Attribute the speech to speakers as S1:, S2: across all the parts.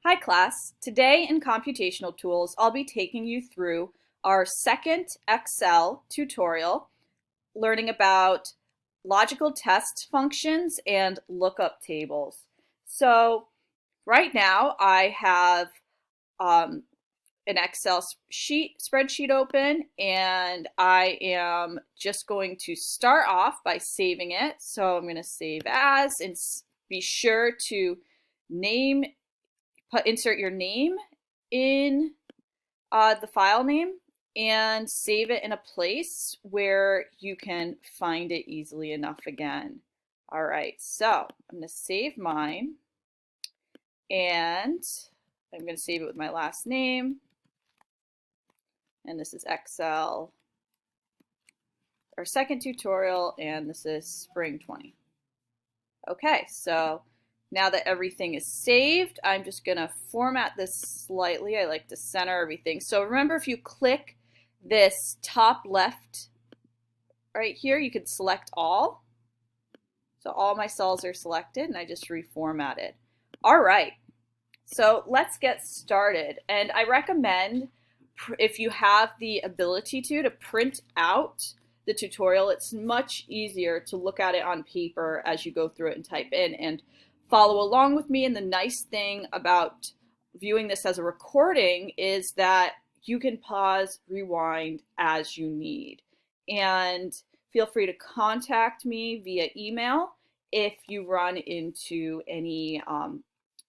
S1: Hi class, today in Computational Tools I'll be taking you through our second Excel tutorial, learning about logical test functions and lookup tables. So right now I have an Excel spreadsheet open, and I am just going to start off by saving it. So I'm going to save as and be sure to insert your name in the file name and save it in a place where you can find it easily enough again. All right, so I'm going to save mine, and I'm going to save it with my last name, and this is Excel, our second tutorial, and this is Spring 20. Okay, so now that everything is saved, I'm just going to format this slightly. I like to center everything. So remember, if you click this top left right here, you can select all. So all my cells are selected, and I just reformatted. All right, so let's get started. And I recommend, if you have the ability to print out the tutorial. It's much easier to look at it on paper as you go through it and type in and follow along with me. And the nice thing about viewing this as a recording is that you can pause, rewind as you need. And feel free to contact me via email if you run into any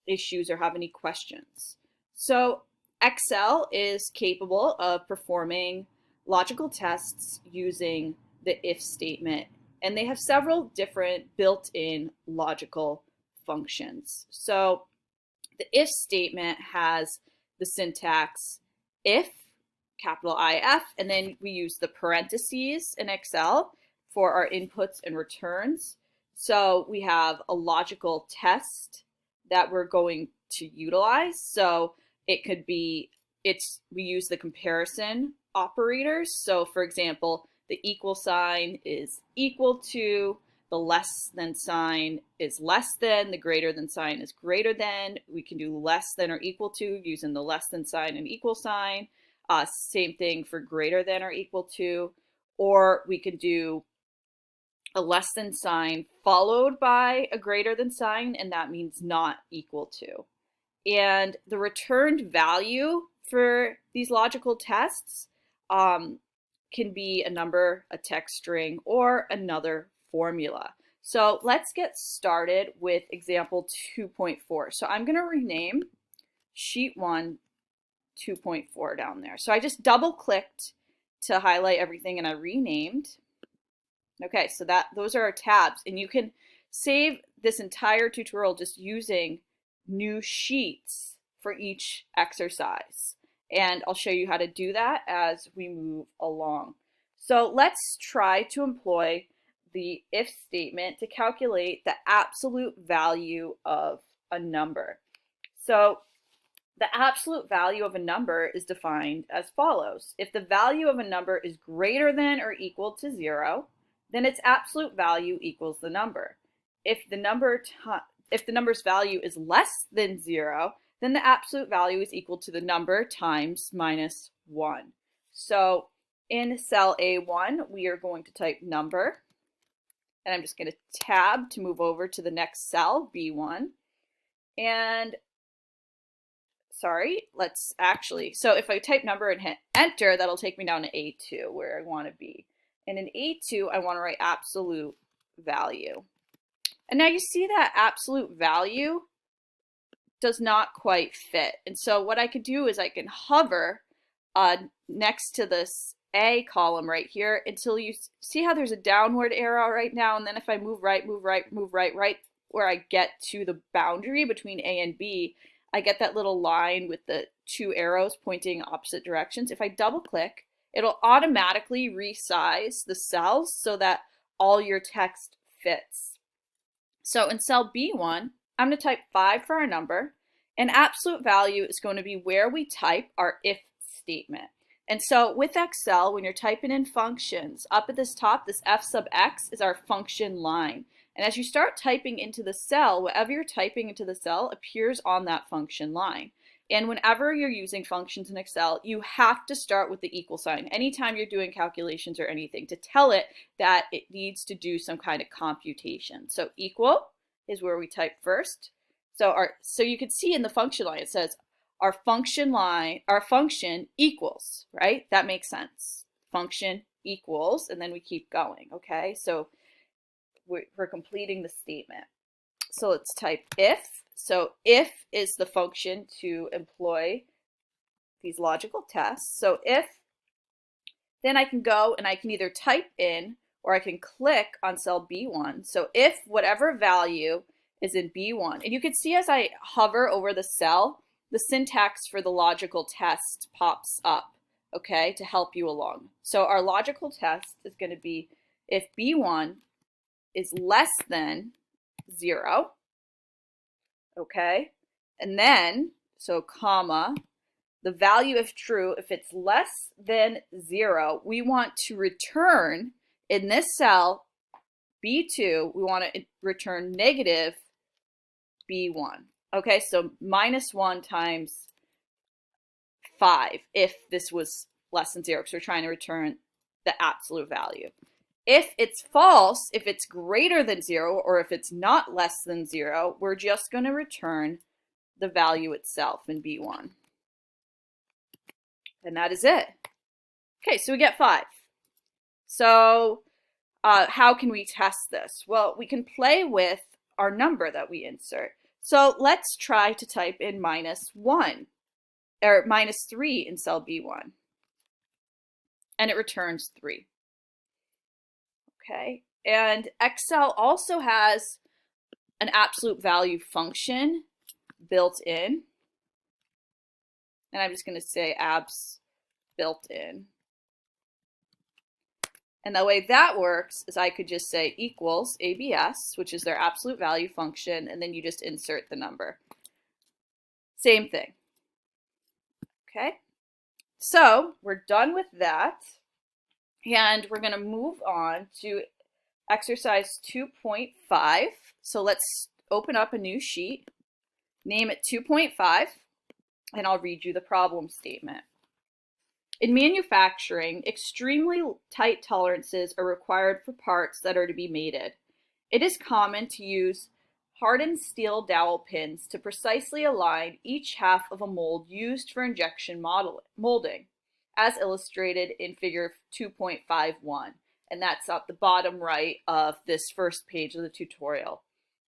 S1: issues or have any questions. So Excel is capable of performing logical tests using the if statement, and they have several different built-in logical functions. So the if statement has the syntax if, capital IF, and then we use the parentheses in Excel for our inputs and returns. So we have a logical test that we're going to utilize. So it could be, we use the comparison operators. So for example, the equal sign is equal to, the less than sign is less than, the greater than sign is greater than. We can do less than or equal to using the less than sign and equal sign. Same thing for greater than or equal to, or we could do a less than sign followed by a greater than sign, and that means not equal to. And the returned value for these logical tests can be a number, a text string, or another formula. So let's get started with example 2.4. So I'm going to rename sheet 1 2.4 down there. So I just double clicked to highlight everything and I renamed. Okay, so those are our tabs, and you can save this entire tutorial just using new sheets for each exercise. And I'll show you how to do that as we move along. So let's try to employ the if statement to calculate the absolute value of a number. So the absolute value of a number is defined as follows. If the value of a number is greater than or equal to 0, then its absolute value equals the number. If the number's value is less than 0, then the absolute value is equal to the number times minus 1. So in cell A1, we are going to type number, and I'm just going to tab to move over to the next cell, B1. And sorry, so if I type number and hit enter, that'll take me down to A2 where I want to be. And in A2, I want to write absolute value. And now you see that absolute value does not quite fit. And so what I could do is I can hover next to this A column right here until you see how there's a downward arrow right now. And then if I move right, move right, move right, right where I get to the boundary between A and B, I get that little line with the two arrows pointing opposite directions. If I double click, it'll automatically resize the cells so that all your text fits. So in cell B1, I'm going to type 5 for our number, and absolute value is going to be where we type our if statement. And so with Excel, when you're typing in functions, up at this top, this F sub X is our function line. And as you start typing into the cell, whatever you're typing into the cell appears on that function line. And whenever you're using functions in Excel, you have to start with the equal sign anytime you're doing calculations or anything to tell it that it needs to do some kind of computation. So equal is where we type first. So you can see in the function line it says our function equals, right? That makes sense. Function equals, and then we keep going, okay? So we're completing the statement. So let's type if. So if is the function to employ these logical tests. So if, then I can go and I can either type in or I can click on cell B1. So if whatever value is in B1, and you can see as I hover over the cell, the syntax for the logical test pops up, okay, to help you along. So our logical test is going to be if B1 is less than 0, okay, and then, so comma, the value if true, if it's less than 0, we want to return, in this cell, B2, we want to return negative B1. Okay, so -1 times 5 if this was less than 0, because we're trying to return the absolute value. If it's false, if it's greater than 0, or if it's not less than 0, we're just going to return the value itself in B1. And that is it. Okay, so we get 5. So how can we test this? Well, we can play with our number that we insert. So let's try to type in -1 or -3 in cell B1. And it returns 3. Okay, and Excel also has an absolute value function built in. And I'm just going to say abs built in. And the way that works is I could just say equals ABS, which is their absolute value function, and then you just insert the number. Same thing. Okay, so we're done with that. And we're going to move on to exercise 2.5. So let's open up a new sheet, name it 2.5, and I'll read you the problem statement. In manufacturing, extremely tight tolerances are required for parts that are to be mated. It is common to use hardened steel dowel pins to precisely align each half of a mold used for injection molding, as illustrated in figure 2.51, and that's at the bottom right of this first page of the tutorial.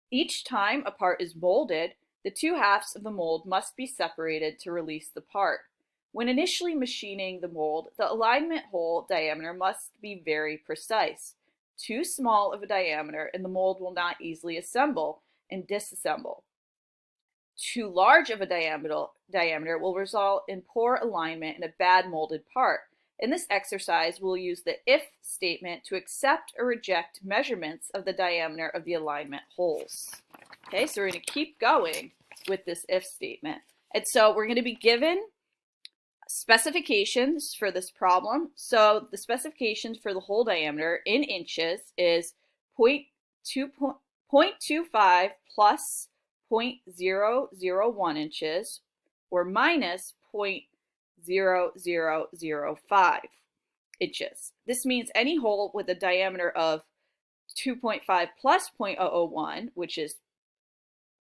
S1: Each time a part is molded, the two halves of the mold must be separated to release the part. When initially machining the mold, the alignment hole diameter must be very precise. Too small of a diameter and the mold will not easily assemble and disassemble. Too large of a diameter will result in poor alignment and a bad molded part. In this exercise, we'll use the if statement to accept or reject measurements of the diameter of the alignment holes. Okay, so we're going to keep going with this if statement. And so we're going to be given specifications for this problem. So the specifications for the hole diameter in inches is 0.25 plus 0.001 inches, or minus 0.0005 inches. This means any hole with a diameter of 2.5 plus 0.001, which is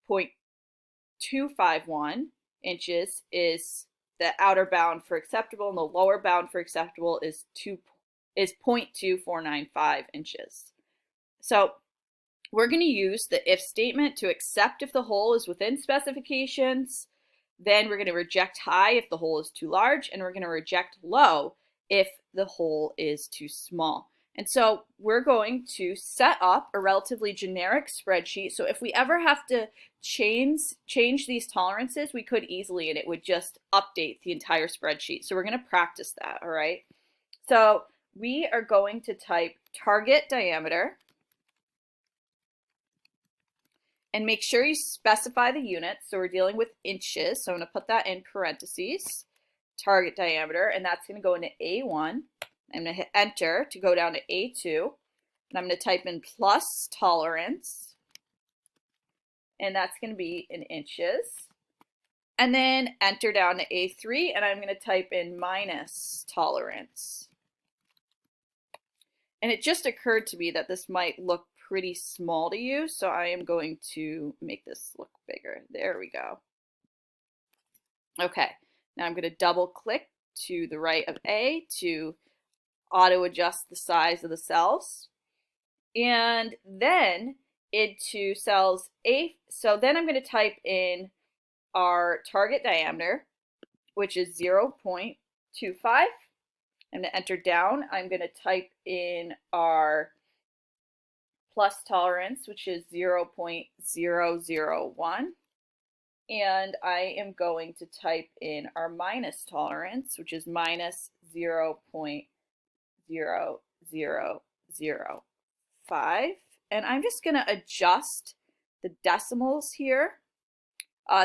S1: 0.251 inches, is the outer bound for acceptable, and the lower bound for acceptable is 0.2495 inches. So we're going to use the if statement to accept if the hole is within specifications. Then we're going to reject high if the hole is too large, and we're going to reject low if the hole is too small. And so we're going to set up a relatively generic spreadsheet. So if we ever have to change these tolerances, we could easily, and it would just update the entire spreadsheet. So we're going to practice that, all right? So we are going to type target diameter, and make sure you specify the units. So we're dealing with inches, so I'm going to put that in parentheses, target diameter, and that's going to go into A1. I'm going to hit enter to go down to A2, And I'm going to type in plus tolerance, and that's going to be in inches. And then enter down to A3, and I'm going to type in minus tolerance. And it just occurred to me that this might look pretty small to you, so I am going to make this look bigger. There we go. Okay, now I'm going to double click to the right of A to auto adjust the size of the cells. And then into cells A, so then I'm going to type in our target diameter, which is 0.25. I'm going to enter down. I'm going to type in our plus tolerance, which is 0.001. And I am going to type in our minus tolerance, which is minus 0.0005. And I'm just going to adjust the decimals here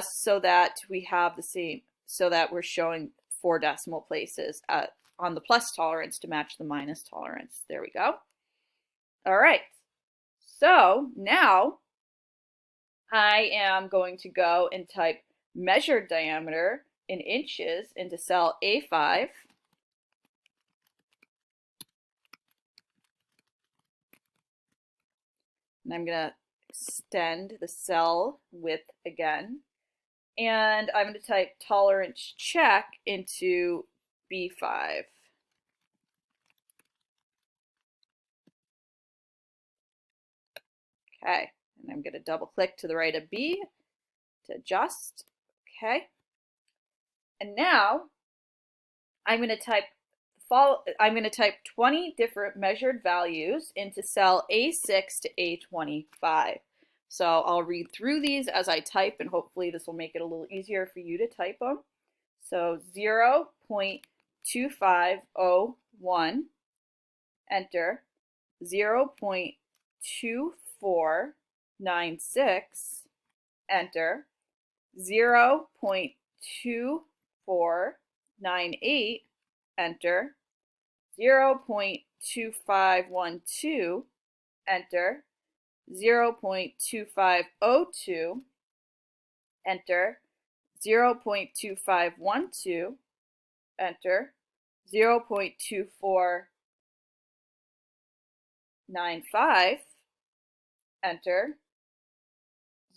S1: so that we have the same, so that we're showing 4 decimal places on the plus tolerance to match the minus tolerance. There we go. All right. So now I am going to go and type measured diameter in inches into cell A5. And I'm going to extend the cell width again. And I'm going to type tolerance check into B5. Okay, and I'm going to double click to the right of B to adjust. Okay, and now I'm going to type 20 different measured values into cell A6 to A25. So I'll read through these as I type, and hopefully this will make it a little easier for you to type them. So 0.2501, enter. 0.2496, enter. 0.2498, enter. 0.2512, enter. 0.2502, enter. 0.2512, enter. 0.2495, enter.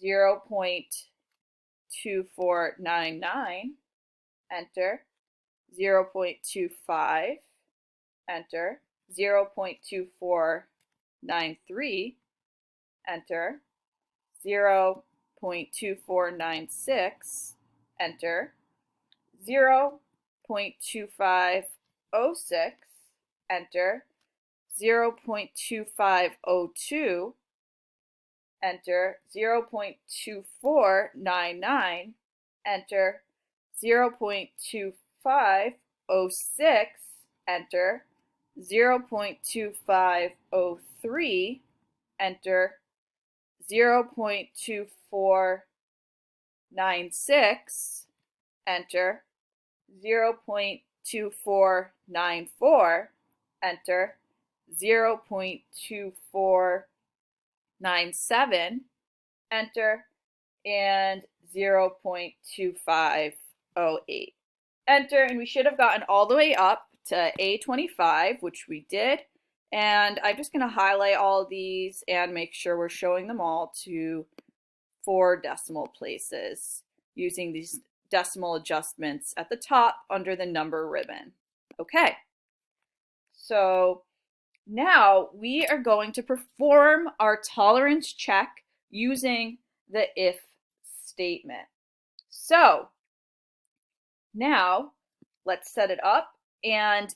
S1: 0.2499, enter. 0.25, enter. 0.2493, enter. 0.2496, enter. 0.2506, enter. 0.2502, enter. 0.2499, enter. 0.2506, enter. 0.2503, enter. 0.2496, enter. 0.2494, enter. 0.2497, enter. And 0.2508, enter. And we should have gotten all the way up to A25, which we did. And I'm just going to highlight all of these and make sure we're showing them all to 4 decimal places using these decimal adjustments at the top under the number ribbon. Okay, so now we are going to perform our tolerance check using the if statement. So now let's set it up, and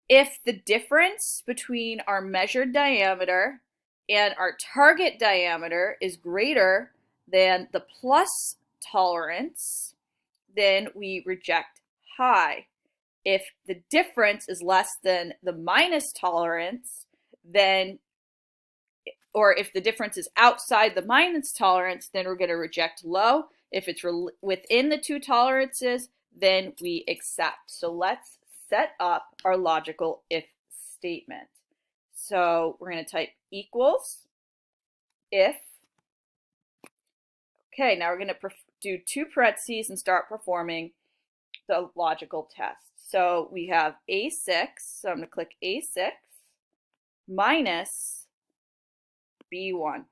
S1: if the difference between our measured diameter and our target diameter is greater than the plus tolerance, then we reject high. If the difference is less than the minus tolerance, then, or if the difference is outside the minus tolerance, then we're going to reject low. If it's within the 2 tolerances, then we accept. So let's set up our logical if statement. So we're going to type equals if. Okay, now we're going to do two parentheses and start performing the logical test. So we have A6, so I'm going to click A6 minus B1.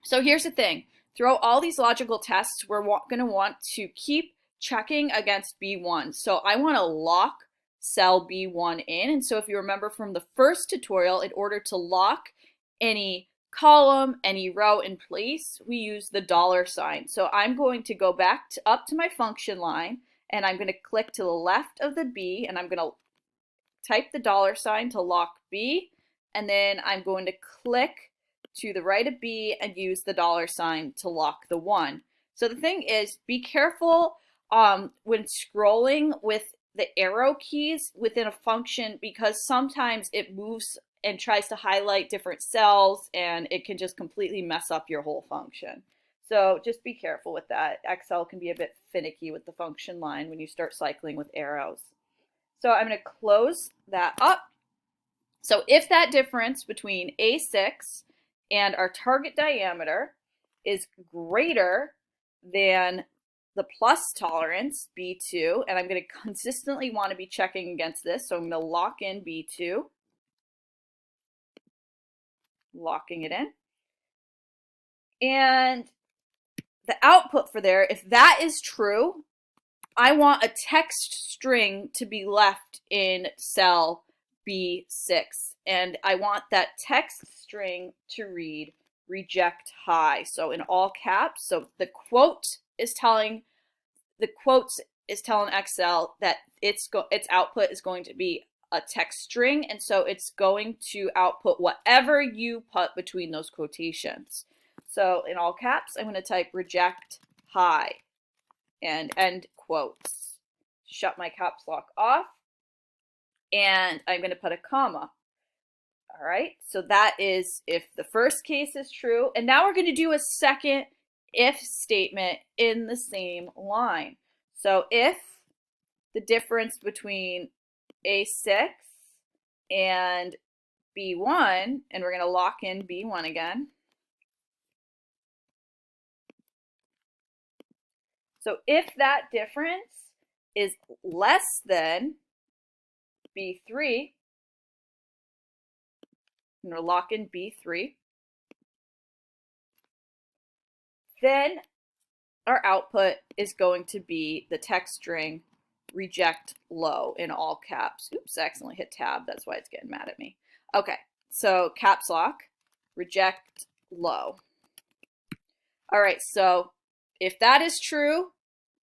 S1: So here's the thing. Throughout all these logical tests, we're going to want to keep checking against B1. So I want to lock cell B1 in. And so if you remember from the first tutorial, in order to lock any column, any row in place, we use the $sign. So I'm going to go back up to my function line, and I'm going to click to the left of the B, and I'm going to type the $sign to lock B, and then I'm going to click to the right of B and use the $sign to lock the 1. So the thing is, be careful when scrolling with the arrow keys within a function, because sometimes it moves and tries to highlight different cells, and it can just completely mess up your whole function. So just be careful with that. Excel can be a bit finicky with the function line when you start cycling with arrows. So I'm going to close that up. So if that difference between A6 and our target diameter is greater than the plus tolerance, B2, and I'm going to consistently want to be checking against this, so I'm going to lock in B2, locking it in. And the output for there, if that is true, I want a text string to be left in cell B6. And I want that text string to read reject high. So in all caps. So the quotes is telling Excel that its output is going to be a text string, and so it's going to output whatever you put between those quotations. So in all caps, I'm going to type reject high and end quotes. Shut my caps lock off, and I'm going to put a comma. All right, so that is if the first case is true. And now we're going to do a second if statement in the same line. So if the difference between A6 and B1, and we're going to lock in B1 again. So if that difference is less than B3, I'm going to lock in B3, then our output is going to be the text string reject low in all caps. Oops, I accidentally hit tab. That's why it's getting mad at me. Okay, so caps lock, reject low. All right, so if that is true,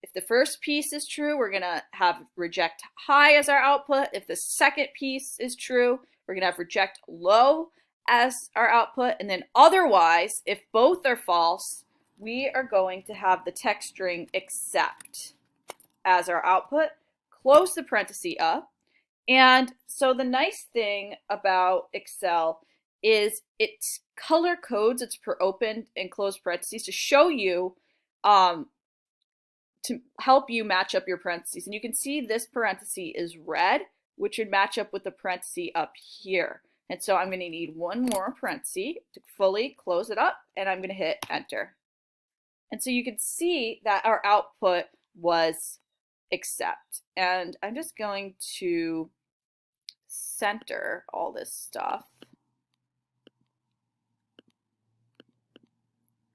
S1: if the first piece is true, we're going to have reject high as our output. If the second piece is true, we're going to have reject low as our output. And then otherwise, if both are false, we are going to have the text string except as our output. Close the parenthesis up. And so the nice thing about Excel is it color codes its per open and closed parentheses to show you, to help you match up your parentheses. And you can see this parenthesis is red, which would match up with the parenthesis up here. And so I'm going to need one more parenthesis to fully close it up, and I'm going to hit enter. And so you can see that our output was except. And I'm just going to center all this stuff.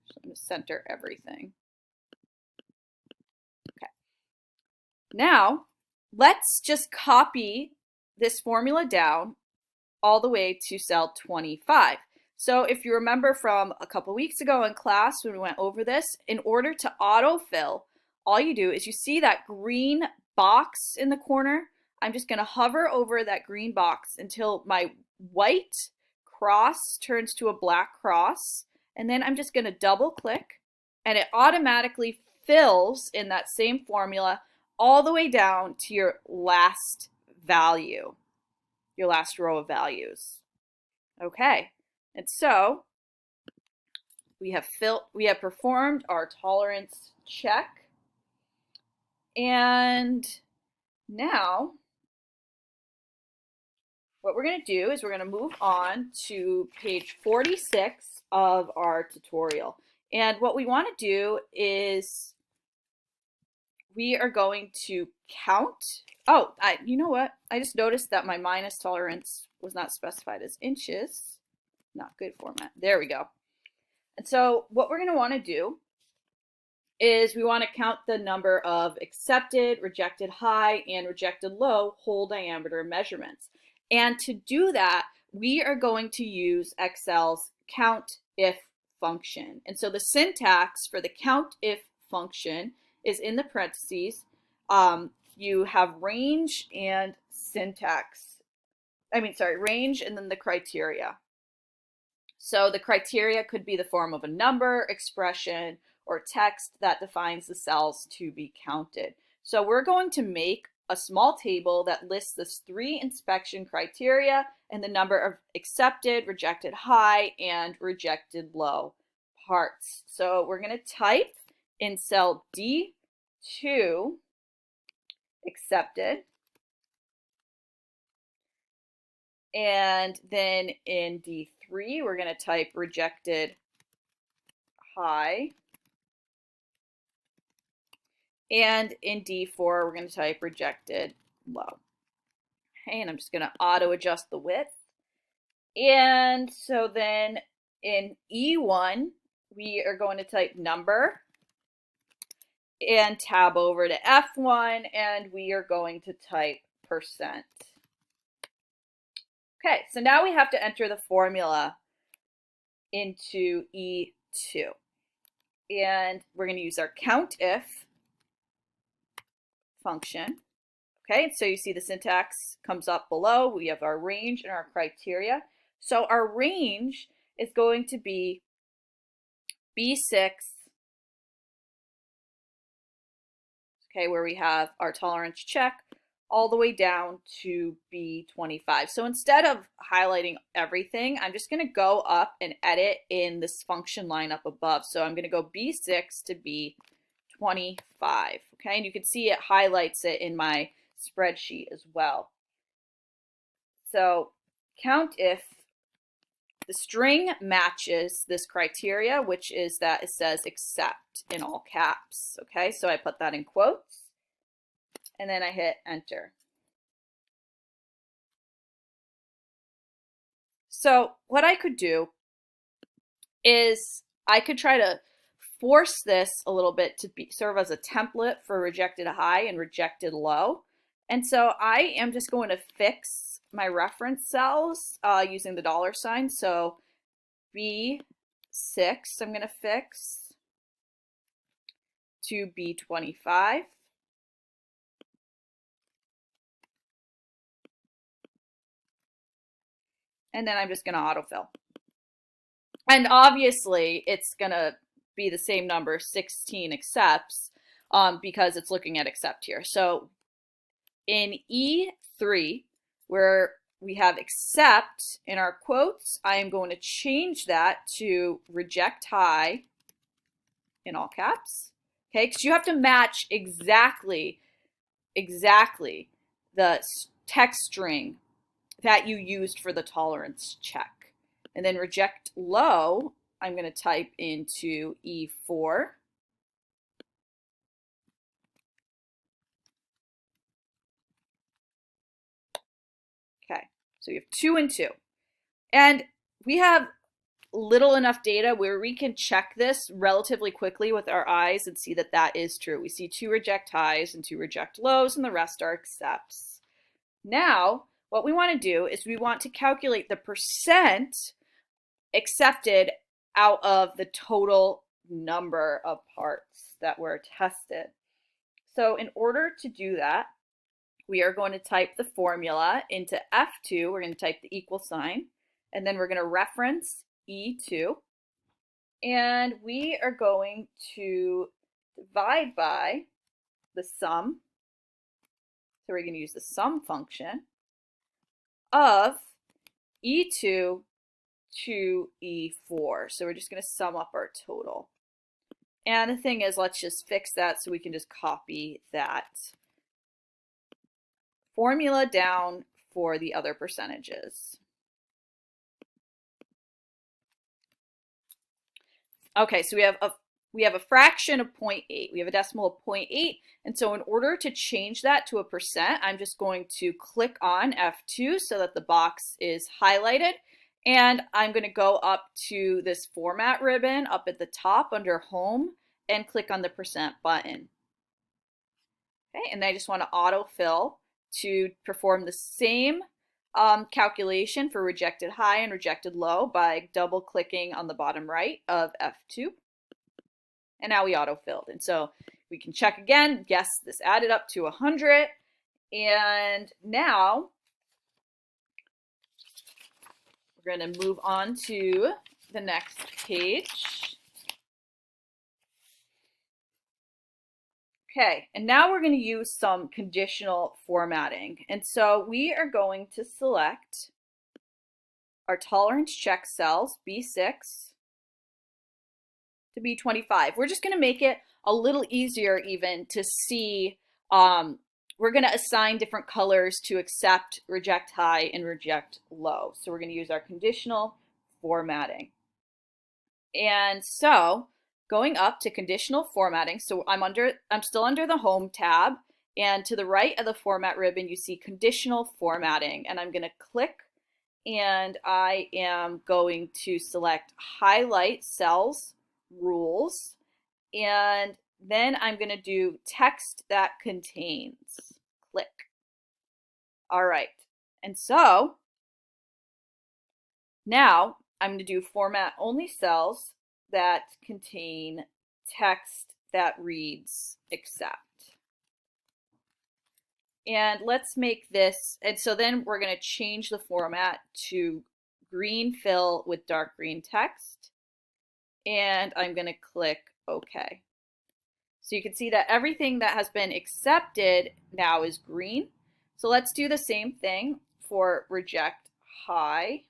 S1: So I'm going to center everything. Okay. Now, let's just copy this formula down all the way to cell 25. So if you remember from a couple weeks ago in class when we went over this, in order to autofill, all you do is you see that green box in the corner. I'm just going to hover over that green box until my white cross turns to a black cross. And then I'm just going to double click, and it automatically fills in that same formula all the way down to your last value, your last row of values. Okay, and so we have performed our tolerance check, and now what we're going to do is we're going to move on to page 46 of our tutorial. And what we want to do is we are going to count. Oh, you know what? I just noticed that my minus tolerance was not specified as inches. Not good format. There we go. And so what we're going to want to do is we want to count the number of accepted, rejected high, and rejected low whole diameter measurements. And to do that, we are going to use Excel's COUNTIF function. And so the syntax for the COUNTIF function is in the parentheses. You have range and syntax. Range and then the criteria. So the criteria could be the form of a number, expression, or text that defines the cells to be counted. So we're going to make a small table that lists the 3 inspection criteria and the number of accepted, rejected high, and rejected low parts. So we're going to type in cell D2 accepted, and then in D3 we're going to type rejected high, and in D4 we're going to type rejected low. Okay, and I'm just going to auto adjust the width. And so then in E1 we are going to type number and tab over to F1, and we are going to type percent. Okay, so now we have to enter the formula into E2. And we're going to use our COUNTIF function. Okay, so you see the syntax comes up below. We have our range and our criteria. So our range is going to be B6, okay, where we have our tolerance check, all the way down to B25. So instead of highlighting everything, I'm just going to go up and edit in this function line up above. So I'm going to go B6 to B25. Okay, and you can see it highlights it in my spreadsheet as well. So COUNTIF, the string matches this criteria, which is that it says accept in all caps. Okay, so I put that in quotes. And then I hit enter. So what I could do is I could try to force this a little bit to serve as a template for rejected high and rejected low. And so I am just going to fix my reference cells using the $sign. So B6 I'm going to fix to B25. And then I'm just going to autofill. And obviously, it's going to be the same number, 16 accepts, because it's looking at accept here. So in E3, where we have accept in our quotes, I am going to change that to reject high in all caps. Okay, because you have to match exactly the text string that you used for the tolerance check. And then reject low, I'm going to type into E4. Okay, so we have 2 and 2. And we have little enough data where we can check this relatively quickly with our eyes and see that that is true. We see 2 reject highs and 2 reject lows, and the rest are accepts. Now, what we want to do is we want to calculate the percent accepted out of the total number of parts that were tested. So in order to do that, we are going to type the formula into F2. We're going to type the equal sign, and then we're going to reference E2. And we are going to divide by the sum. So we're going to use the sum function of E2 to E4. So we're just going to sum up our total. And the thing is, let's just fix that so we can just copy that formula down for the other percentages. Okay, so we have a fraction of 0.8. We have a decimal of 0.8. And so in order to change that to a percent, I'm just going to click on F2 so that the box is highlighted. And I'm going to go up to this format ribbon up at the top under home and click on the percent button. Okay, and I just want to autofill to perform the same calculation for rejected high and rejected low by double clicking on the bottom right of F2. And now we autofilled. And so we can check again. Yes, this added up to 100. And now we're going to move on to the next page. Okay, and now we're going to use some conditional formatting. And so we are going to select our tolerance check cells, B6 to B25. We're just going to make it a little easier even to see. We're going to assign different colors to accept, reject high, and reject low. So we're going to use our conditional formatting. And so going up to conditional formatting, so I'm still under the Home tab, and to the right of the Format ribbon, you see conditional formatting, and I'm going to click, and I am going to select Highlight Cells Rules, and then I'm going to do Text that Contains. Click. All right, and so now I'm going to do Format Only Cells that contain text that reads accept. And let's make this, and so then we're going to change the format to green fill with dark green text. And I'm going to click OK. So you can see that everything that has been accepted now is green. So let's do the same thing for reject high.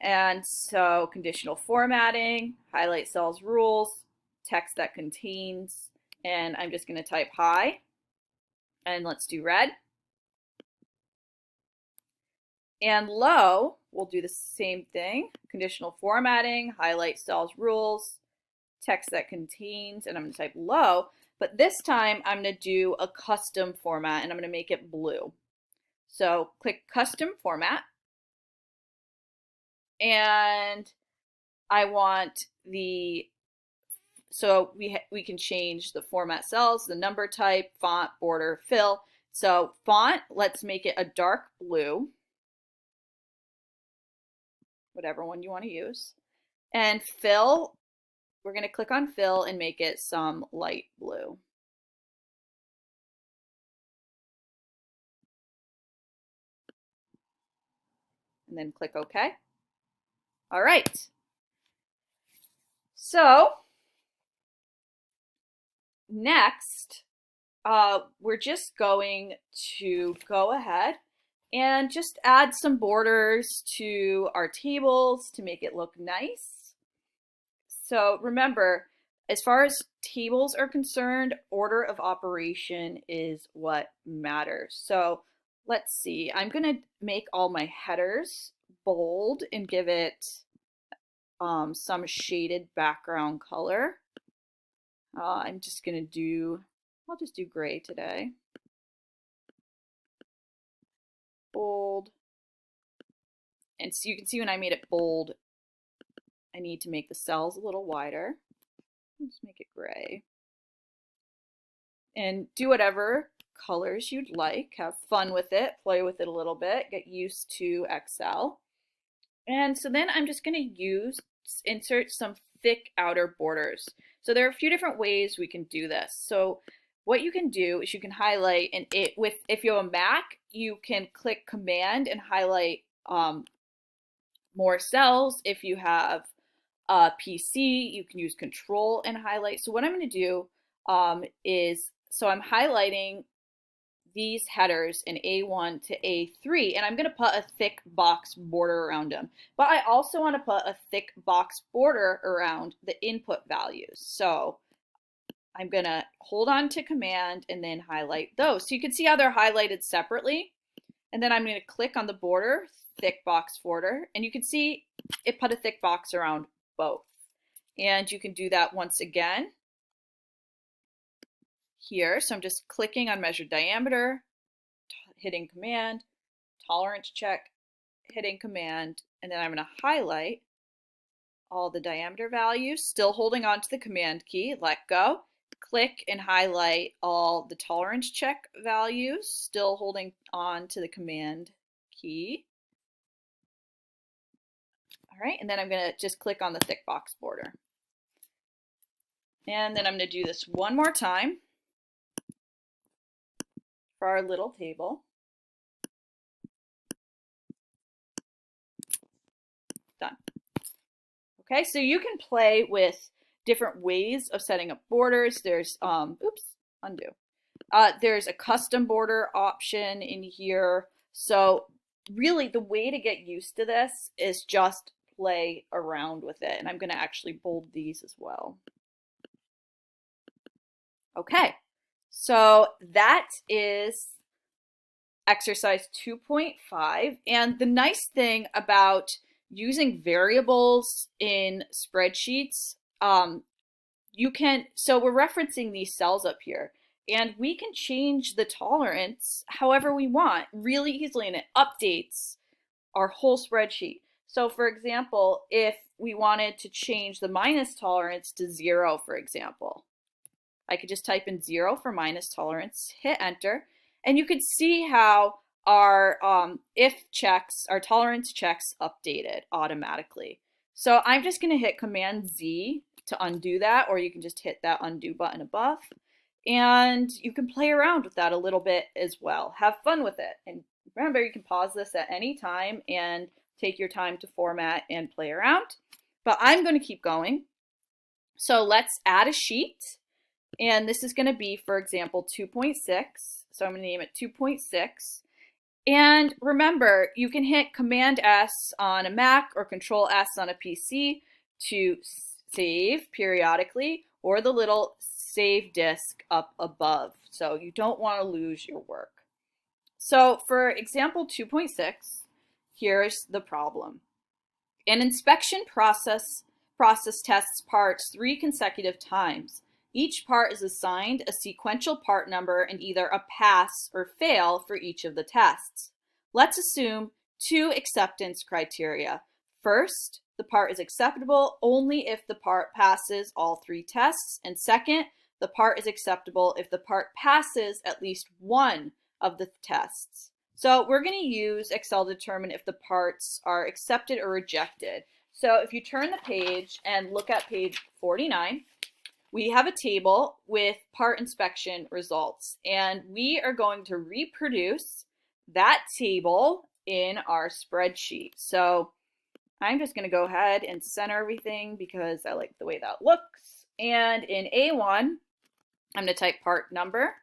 S1: And so conditional formatting, highlight cells rules, text that contains, and I'm just going to type high. And let's do red. And low, we'll do the same thing. Conditional formatting, highlight cells rules, text that contains, and I'm going to type low. But this time I'm going to do a custom format, and I'm going to make it blue. So click custom format. And I want so we can change the format cells, the number type, font, border, fill. So font, let's make it a dark blue, whatever one you want to use. And fill, we're going to click on fill and make it some light blue. And then click OK. All right. So next, we're just going to go ahead and just add some borders to our tables to make it look nice. So remember, as far as tables are concerned, order of operation is what matters. So let's see, I'm going to make all my headers bold and give it some shaded background color. I'm just going to do, I'll just do gray today. Bold. And so you can see when I made it bold, I need to make the cells a little wider. Just make it gray. And do whatever colors you'd like. Have fun with it. Play with it a little bit. Get used to Excel. And so then I'm just going to insert some thick outer borders. So there are a few different ways we can do this. So what you can do is you can highlight, and if you have a Mac, you can click Command and highlight more cells. If you have a PC, you can use Control and highlight. So what I'm going to do so I'm highlighting these headers in A1 to A3, and I'm going to put a thick box border around them. But I also want to put a thick box border around the input values. So I'm going to hold on to Command and then highlight those. So you can see how they're highlighted separately. And then I'm going to click on the border, thick box border, and you can see it put a thick box around both. And you can do that once again here. So I'm just clicking on measured diameter, hitting Command, tolerance check, hitting Command, and then I'm going to highlight all the diameter values, still holding on to the Command key, let go, click and highlight all the tolerance check values, still holding on to the Command key. All right, and then I'm going to just click on the thick box border. And then I'm going to do this one more time for our little table. Done. Okay, so you can play with different ways of setting up borders. There's, undo. There's a custom border option in here. So really the way to get used to this is just play around with it. And I'm going to actually bold these as well. Okay, so that is exercise 2.5. And the nice thing about using variables in spreadsheets, so we're referencing these cells up here, and we can change the tolerance however we want really easily, and it updates our whole spreadsheet. So for example, if we wanted to change the minus tolerance to 0, for example, I could just type in 0 for minus tolerance, hit enter, and you can see how our if checks, our tolerance checks updated automatically. So I'm just going to hit Command Z to undo that, or you can just hit that undo button above. And you can play around with that a little bit as well. Have fun with it. And remember, you can pause this at any time and take your time to format and play around. But I'm going to keep going. So let's add a sheet. And this is going to be, for example, 2.6. So I'm going to name it 2.6. And remember, you can hit Command S on a Mac or Control S on a PC to save periodically, or the little save disk up above. So you don't want to lose your work. So for example 2.6, here's the problem. An inspection process tests parts 3 consecutive times. Each part is assigned a sequential part number and either a pass or fail for each of the tests. Let's assume 2 acceptance criteria. First, the part is acceptable only if the part passes all 3 tests. And second, the part is acceptable if the part passes at least one of the tests. So we're going to use Excel to determine if the parts are accepted or rejected. So if you turn the page and look at page 49, we have a table with part inspection results, and we are going to reproduce that table in our spreadsheet. So I'm just going to go ahead and center everything because I like the way that looks. And in A1, I'm going to type part number.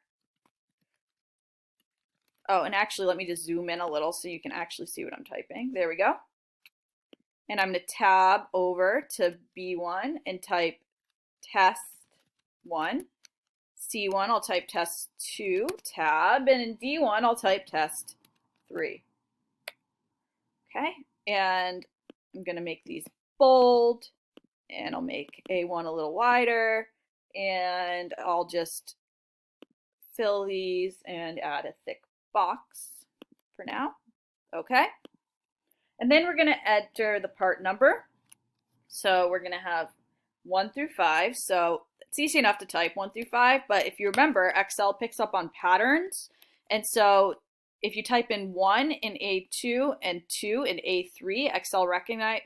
S1: Oh, and actually, let me just zoom in a little so you can actually see what I'm typing. There we go. And I'm going to tab over to B1 and type test 1. C1, I'll type test 2, tab, and in D1, I'll type test 3. Okay, and I'm going to make these bold, and I'll make A1 a little wider, and I'll just fill these and add a thick box for now. Okay, and then we're going to enter the part number. So we're going to have 1 through 5. So it's easy enough to type 1 through 5, but if you remember, Excel picks up on patterns. And so if you type in 1 in A2 and 2 in A3, Excel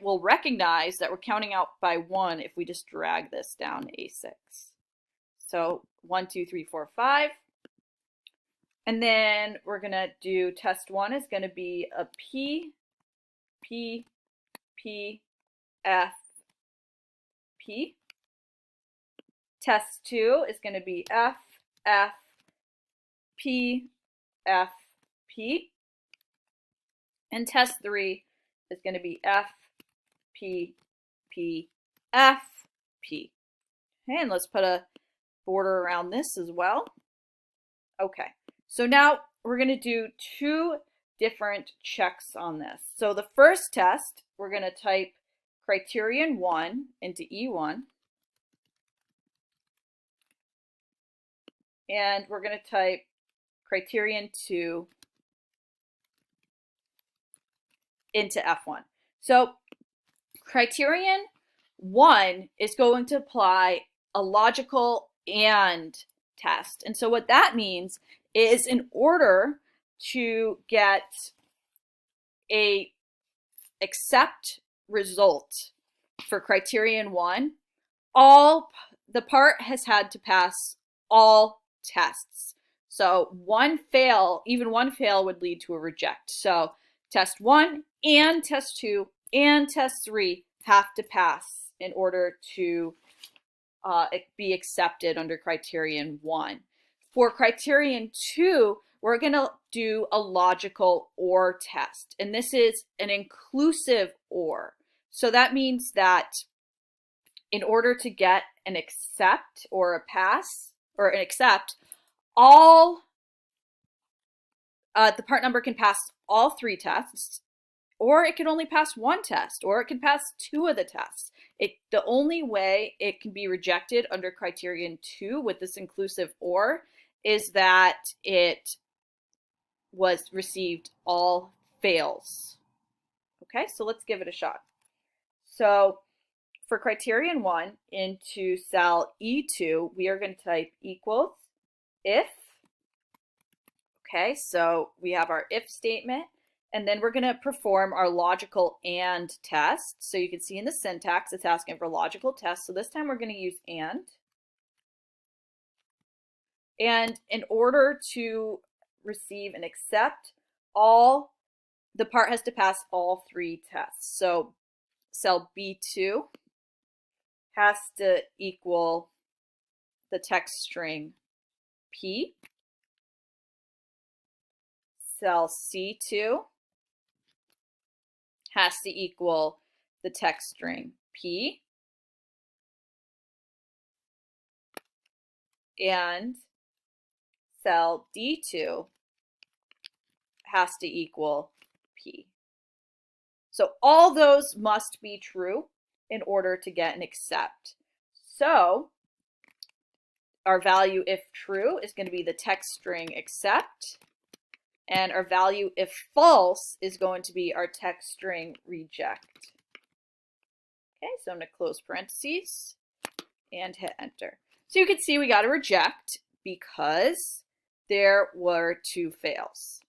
S1: will recognize that we're counting out by 1 if we just drag this down to A6. So 1, 2, 3, 4, 5. And then we're going to do test 1 is going to be a P, P, P, F, P. Test 2 is going to be F, F, P, F, P. And test 3 is going to be F, P, P, F, P. Okay, and let's put a border around this as well. Okay, so now we're going to do 2 different checks on this. So the first test, we're going to type criterion 1 into E1. And we're going to type criterion 2 into F1. So criterion 1 is going to apply a logical AND test. And so what that means is in order to get a accept result for criterion 1, the part has had to pass all tests. So even one fail would lead to a reject. So test 1 and test 2 and test 3 have to pass in order to be accepted under criterion 1. For criterion 2, we're going to do a logical OR test, and this is an inclusive OR. So that means that in order to get an accept or a pass or an accept, the part number can pass all 3 tests, or it can only pass 1 test, or it can pass 2 of the tests. The only way it can be rejected under criterion 2 with this inclusive OR is that it received all fails. Okay, so let's give it a shot. So for criterion 1 into cell E2, we are going to type equals if. Okay, so we have our if statement, and then we're going to perform our logical AND test. So you can see in the syntax, it's asking for logical test. So this time we're going to use AND. And in order to receive an accept, the part has to pass all 3 tests. So cell B2 has to equal the text string P. Cell C2 has to equal the text string P. And cell D2 has to equal P. So all those must be true in order to get an accept. So our value if true is going to be the text string accept, and our value if false is going to be our text string reject. Okay, so I'm going to close parentheses and hit enter. So you can see we got a reject because there were 2 fails.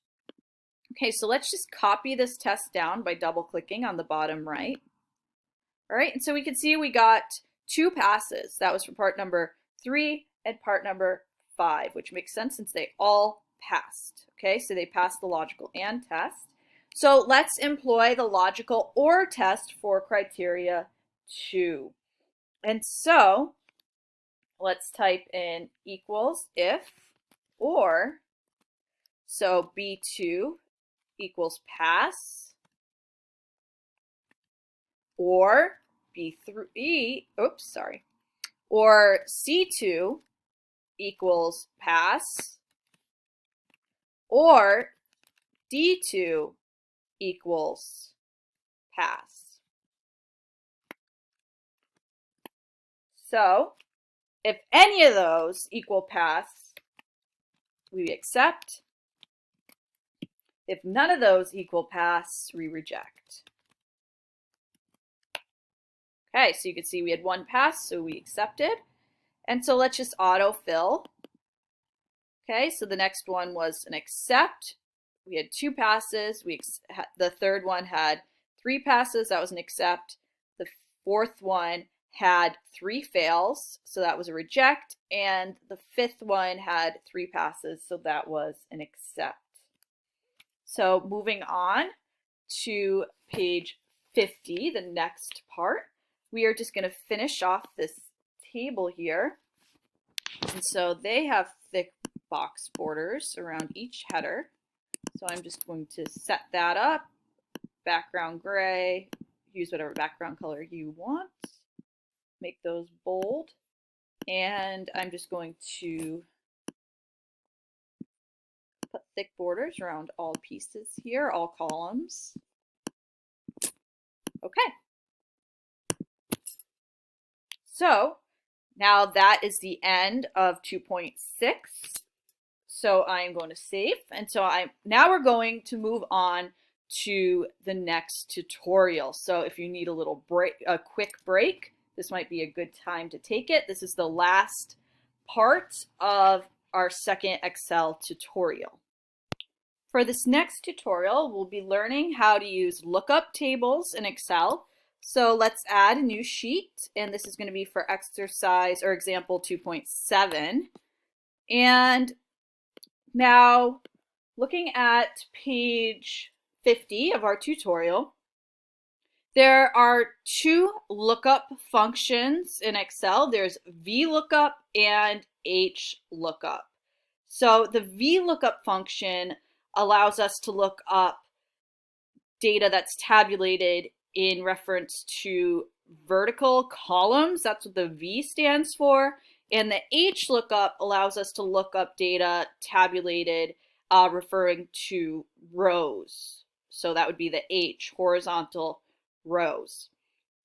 S1: Okay, so let's just copy this test down by double-clicking on the bottom right. All right, and so we can see we got 2 passes. That was for part number 3 and part number 5, which makes sense since they all passed. Okay, so they passed the logical AND test. So let's employ the logical OR test for criteria 2. And so let's type in equals if or. So B2 equals pass, or or C2 equals pass, or D2 equals pass. So if any of those equal pass, we accept. If none of those equal pass, we reject. Okay, so you can see we had 1 pass, so we accepted. And so let's just autofill. Okay, so the next one was an accept. We had 2 passes. The third one had 3 passes. That was an accept. The fourth one had 3 fails, so that was a reject. And the 5th one had 3 passes, so that was an accept. So moving on to page 50, the next part, we are just going to finish off this table here. And so they have thick box borders around each header. So I'm just going to set that up. Background gray, use whatever background color you want. Make those bold. And I'm just going to put thick borders around all pieces here, all columns. Okay. So now that is the end of 2.6. So I'm going to save. And so now we're going to move on to the next tutorial. So if you need a little break, a quick break, this might be a good time to take it. This is the last part of our second Excel tutorial. For this next tutorial, we'll be learning how to use lookup tables in Excel. So let's add a new sheet, and this is going to be for exercise or example 2.7. And now looking at page 50 of our tutorial, there are two lookup functions in Excel. There's VLOOKUP and HLOOKUP. So the VLOOKUP function allows us to look up data that's tabulated in reference to vertical columns. That's what the V stands for. And the HLOOKUP allows us to look up data tabulated referring to rows. So that would be the H, horizontal rows.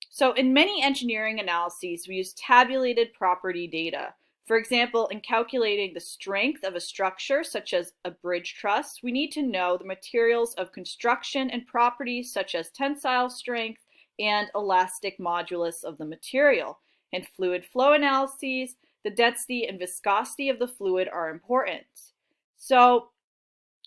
S1: So in many engineering analyses, we use tabulated property data. For example, in calculating the strength of a structure, such as a bridge truss, we need to know the materials of construction and properties such as tensile strength and elastic modulus of the material. In fluid flow analyses, the density and viscosity of the fluid are important. So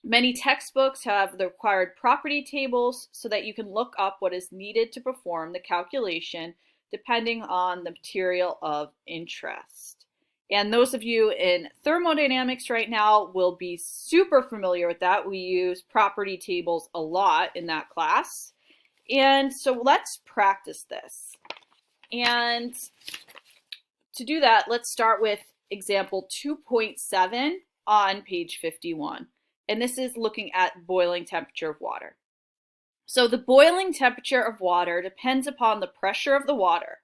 S1: many textbooks have the required property tables so that you can look up what is needed to perform the calculation depending on the material of interest. And those of you in thermodynamics right now will be super familiar with that. We use property tables a lot in that class. And so let's practice this. And to do that, let's start with example 2.7 on page 51. And this is looking at boiling temperature of water. So the boiling temperature of water depends upon the pressure of the water.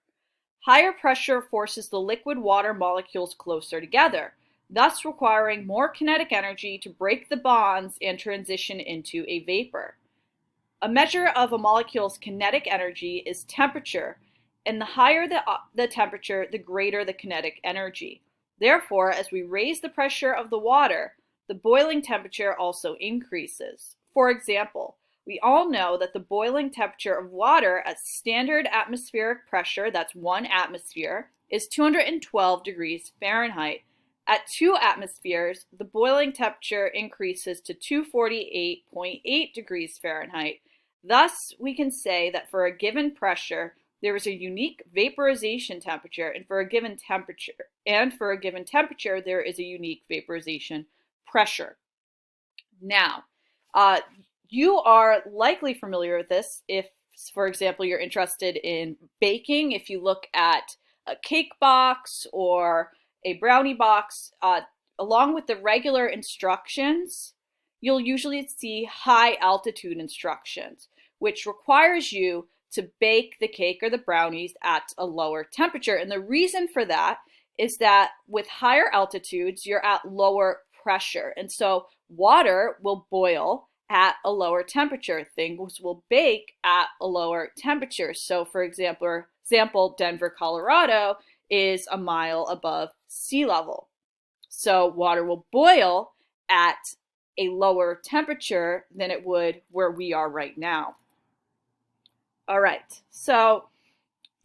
S1: Higher pressure forces the liquid water molecules closer together, thus requiring more kinetic energy to break the bonds and transition into a vapor. A measure of a molecule's kinetic energy is temperature, and the higher the temperature, the greater the kinetic energy. Therefore, as we raise the pressure of the water, the boiling temperature also increases. For example, we all know that the boiling temperature of water at standard atmospheric pressure, that's 1 atmosphere, is 212 degrees Fahrenheit. At 2 atmospheres, the boiling temperature increases to 248.8 degrees Fahrenheit. Thus, we can say that for a given pressure, there is a unique vaporization temperature, and for a given temperature, there is a unique vaporization pressure. Now, you are likely familiar with this if, for example, you're interested in baking. If you look at a cake box or a brownie box, along with the regular instructions, you'll usually see high altitude instructions, which requires you to bake the cake or the brownies at a lower temperature. And the reason for that is that with higher altitudes, you're at lower pressure. And so water will boil at a lower temperature. Things will bake at a lower temperature. So for example, Denver, Colorado is a mile above sea level. So water will boil at a lower temperature than it would where we are right now. All right, so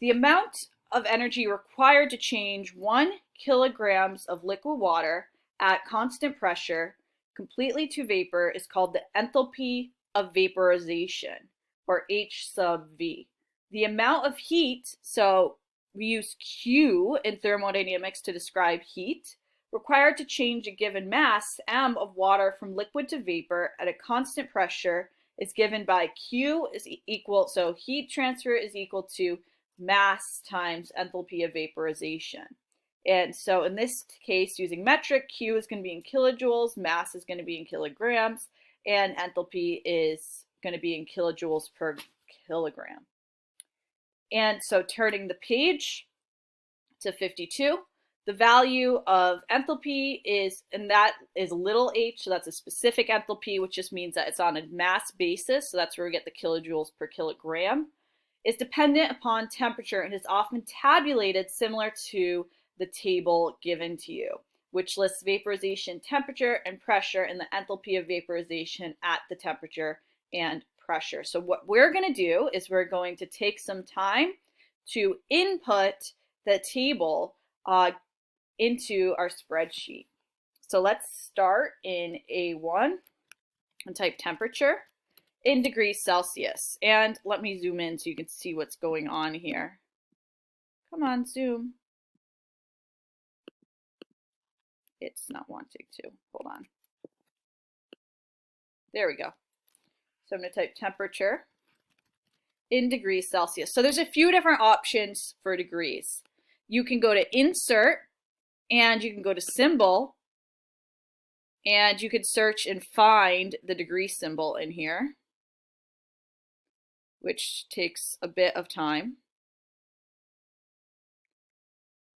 S1: the amount of energy required to change 1 kilograms of liquid water at constant pressure completely to vapor is called the enthalpy of vaporization, or H sub V. The amount of heat, so we use Q in thermodynamics to describe heat, required to change a given mass, m, of water from liquid to vapor at a constant pressure is given by Q is equal, so heat transfer is equal to mass times enthalpy of vaporization. And so in this case, using metric, Q is going to be in kilojoules, mass is going to be in kilograms, and enthalpy is going to be in kilojoules per kilogram. And so turning the page to 52, The value of enthalpy is, and that is little h, so that's a specific enthalpy, which just means that it's on a mass basis, so that's where we get the kilojoules per kilogram, is dependent upon temperature and is often tabulated similar to the table given to you, which lists vaporization temperature and pressure and the enthalpy of vaporization at the temperature and pressure. So what we're going to do is we're going to take some time to input the table into our spreadsheet. So let's start in A1 and type temperature in degrees Celsius. And let me zoom in so you can see what's going on here. Come on, zoom. It's not wanting to. Hold on. There we go. So I'm going to type temperature in degrees Celsius. So there's a few different options for degrees. You can go to insert, and you can go to symbol, and you can search and find the degree symbol in here, which takes a bit of time.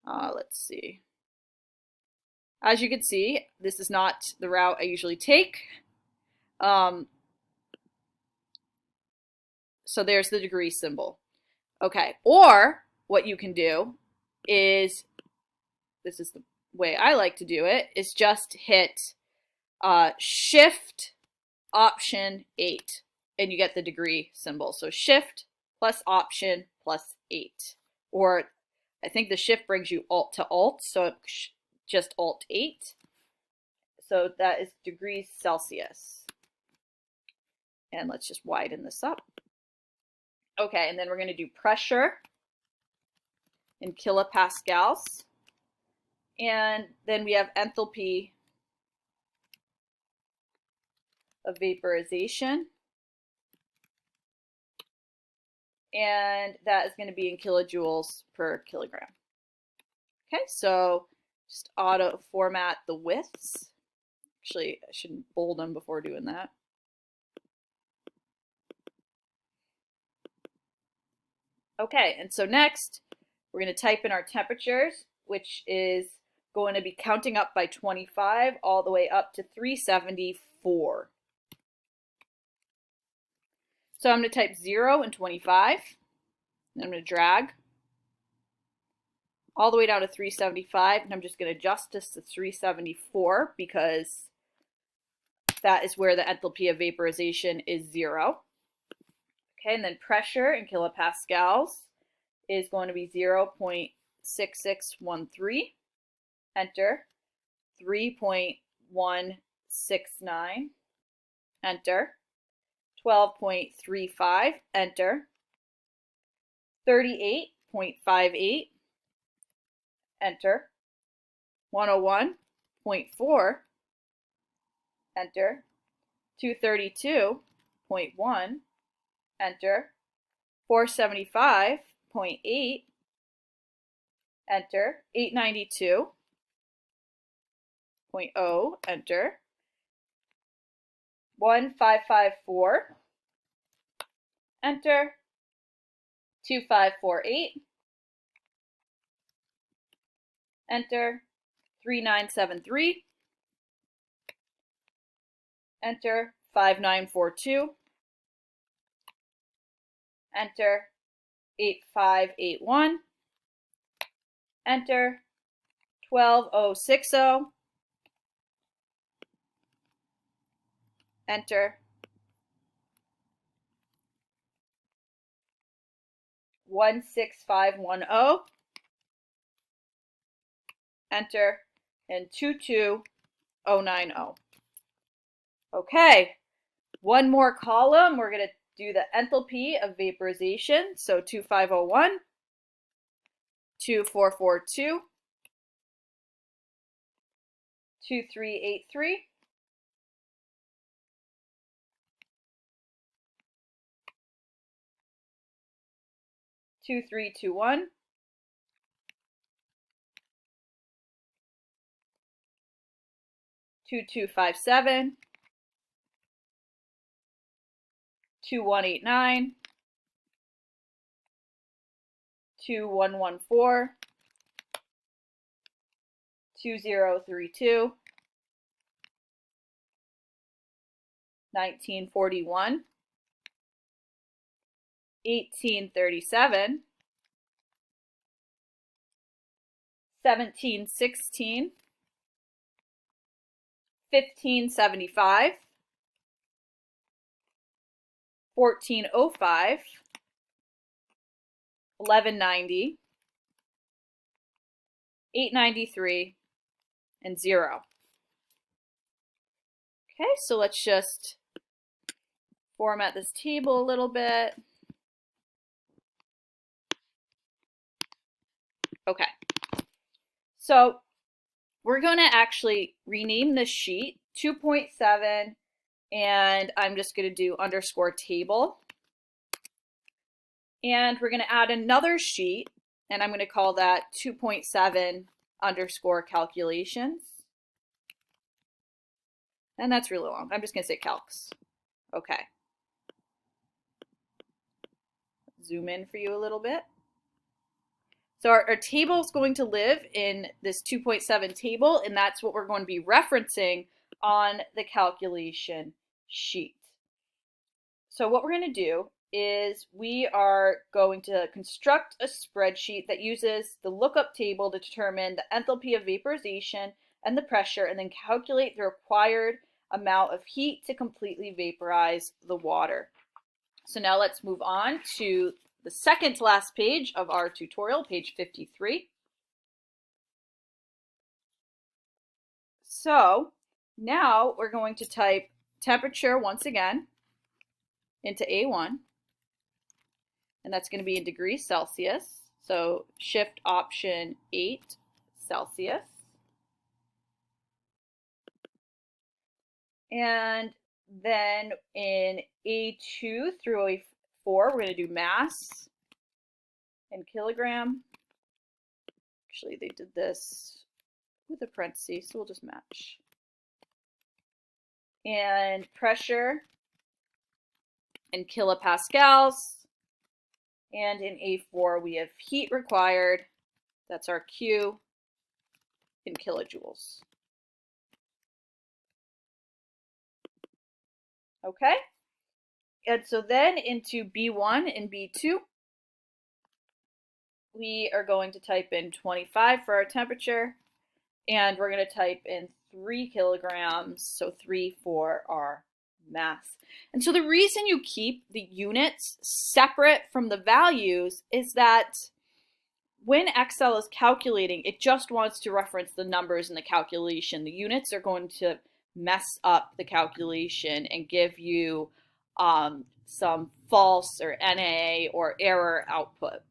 S1: Let's see. As you can see, this is not the route I usually take. So there's the degree symbol. Okay, or what you can do is, this is the way I like to do it, is just hit Shift Option 8 and you get the degree symbol. So Shift plus Option plus 8. Or I think the Shift brings you Alt to Alt, so just Alt 8. So that is degrees Celsius. And let's just widen this up. Okay, and then we're going to do pressure in kilopascals. And then we have enthalpy of vaporization. And that is going to be in kilojoules per kilogram. Okay, so just auto format the widths. Actually, I shouldn't bold them before doing that. Okay, and so next we're going to type in our temperatures, which is going to be counting up by 25 all the way up to 374. So I'm going to type 0 and 25, and I'm going to drag all the way down to 375, and I'm just going to adjust this to 374 because that is where the enthalpy of vaporization is 0. Okay, and then pressure in kilopascals is going to be 0.6613. Enter. 3.169. Enter. 12.35. Enter. 38.58. Enter. 101.4. Enter. 232.1. Enter. 475.8. Enter. 892.0. Enter. 1554. Enter. 2548. Enter. 3973. Enter. 5942. Enter. 8581. Enter. 12060. Enter. 16510. Enter. And 22090. Okay, one more column. We're going to do the enthalpy of vaporization. So 2501, 2442, 2383, 2321, 2257, 2189, 2114, 2032, 1941, 1837, 1716, 1575, 1405, 1190, 893, and 0. Okay, so let's just format this table a little bit. Okay, so we're going to actually rename this sheet 2.7, and I'm just going to do underscore table. And we're going to add another sheet, and I'm going to call that 2.7 underscore calculations. And that's really long. I'm just going to say calcs. Okay. Zoom in for you a little bit. So our table is going to live in this 2.7 table, and that's what we're going to be referencing on the calculation sheet. So what we're going to do is we are going to construct a spreadsheet that uses the lookup table to determine the enthalpy of vaporization and the pressure, and then calculate the required amount of heat to completely vaporize the water. So now let's move on to the second to last page of our tutorial, page 53. So now we're going to type temperature once again into A1, and that's going to be in degrees Celsius. So shift option 8 Celsius. And then in A2 through A4, we're going to do mass in kilogram. Actually, they did this with a parenthesis, so we'll just match. And pressure in kilopascals. And in A4, we have heat required. That's our Q in kilojoules. Okay? And so then into B1 and B2, we are going to type in 25 for our temperature, and we're going to type in 3 kilograms, so 3 for our mass. And so the reason you keep the units separate from the values is that when Excel is calculating, it just wants to reference the numbers in the calculation. The units are going to mess up the calculation and give you some false or NA or error output.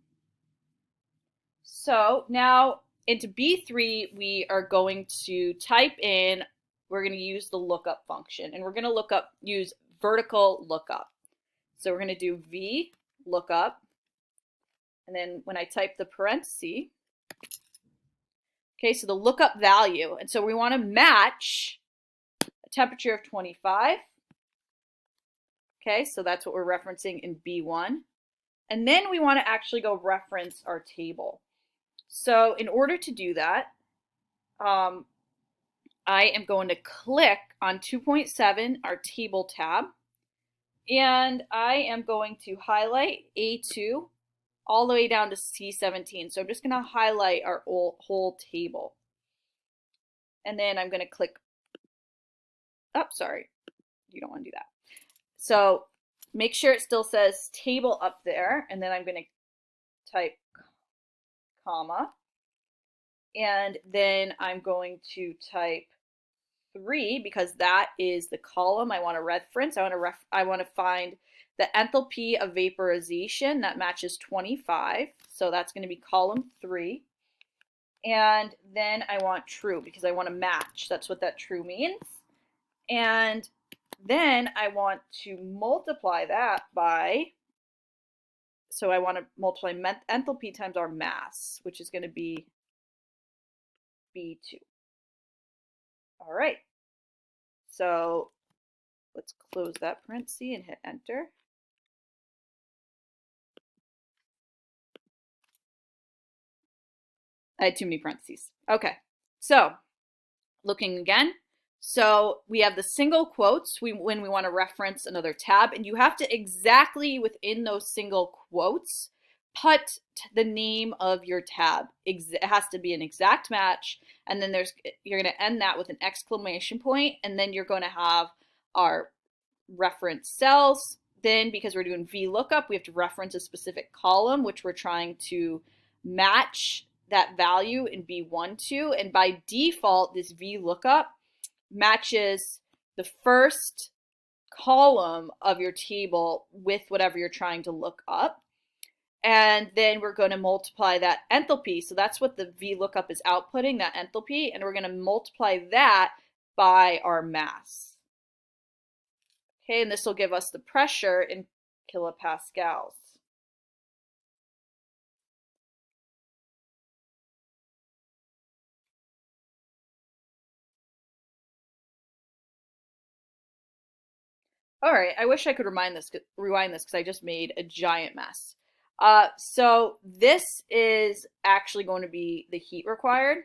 S1: So now into B3, we are going to type in, we're going to use the lookup function, and we're going to use vertical lookup. So we're going to do V lookup, and then when I type the parenthesis, okay, so the lookup value, and so we want to match a temperature of 25. Okay, so that's what we're referencing in B1. And then we want to actually go reference our table. So in order to do that, I am going to click on 2.7, our table tab, and I am going to highlight A2 all the way down to C17. So I'm just going to highlight our whole table. And then I'm going to click, oh, sorry, you don't want to do that. So make sure it still says table up there, and then I'm going to type comma, and then I'm going to type 3 because that is the column I want to reference. I want to find the enthalpy of vaporization that matches 25. So that's going to be column 3. And then I want true because I want to match. That's what that true means. And then I want to multiply that by, so I want to multiply enthalpy times our mass, which is going to be B2. All right. So let's close that parenthesis and hit enter. I had too many parentheses. Okay. So looking again, so we have the single quotes when we want to reference another tab, and you have to exactly within those single quotes put the name of your tab. It has to be an exact match, and then you're going to end that with an exclamation point, and then you're going to have our reference cells. Then, because we're doing VLOOKUP, we have to reference a specific column, which we're trying to match that value in B12. And by default, this VLOOKUP matches the first column of your table with whatever you're trying to look up. And then we're going to multiply that enthalpy. So that's what the VLOOKUP is outputting, that enthalpy. And we're going to multiply that by our mass. Okay, and this will give us the pressure in kilopascals. All right, I wish I could rewind this because I just made a giant mess. So this is actually going to be the heat required.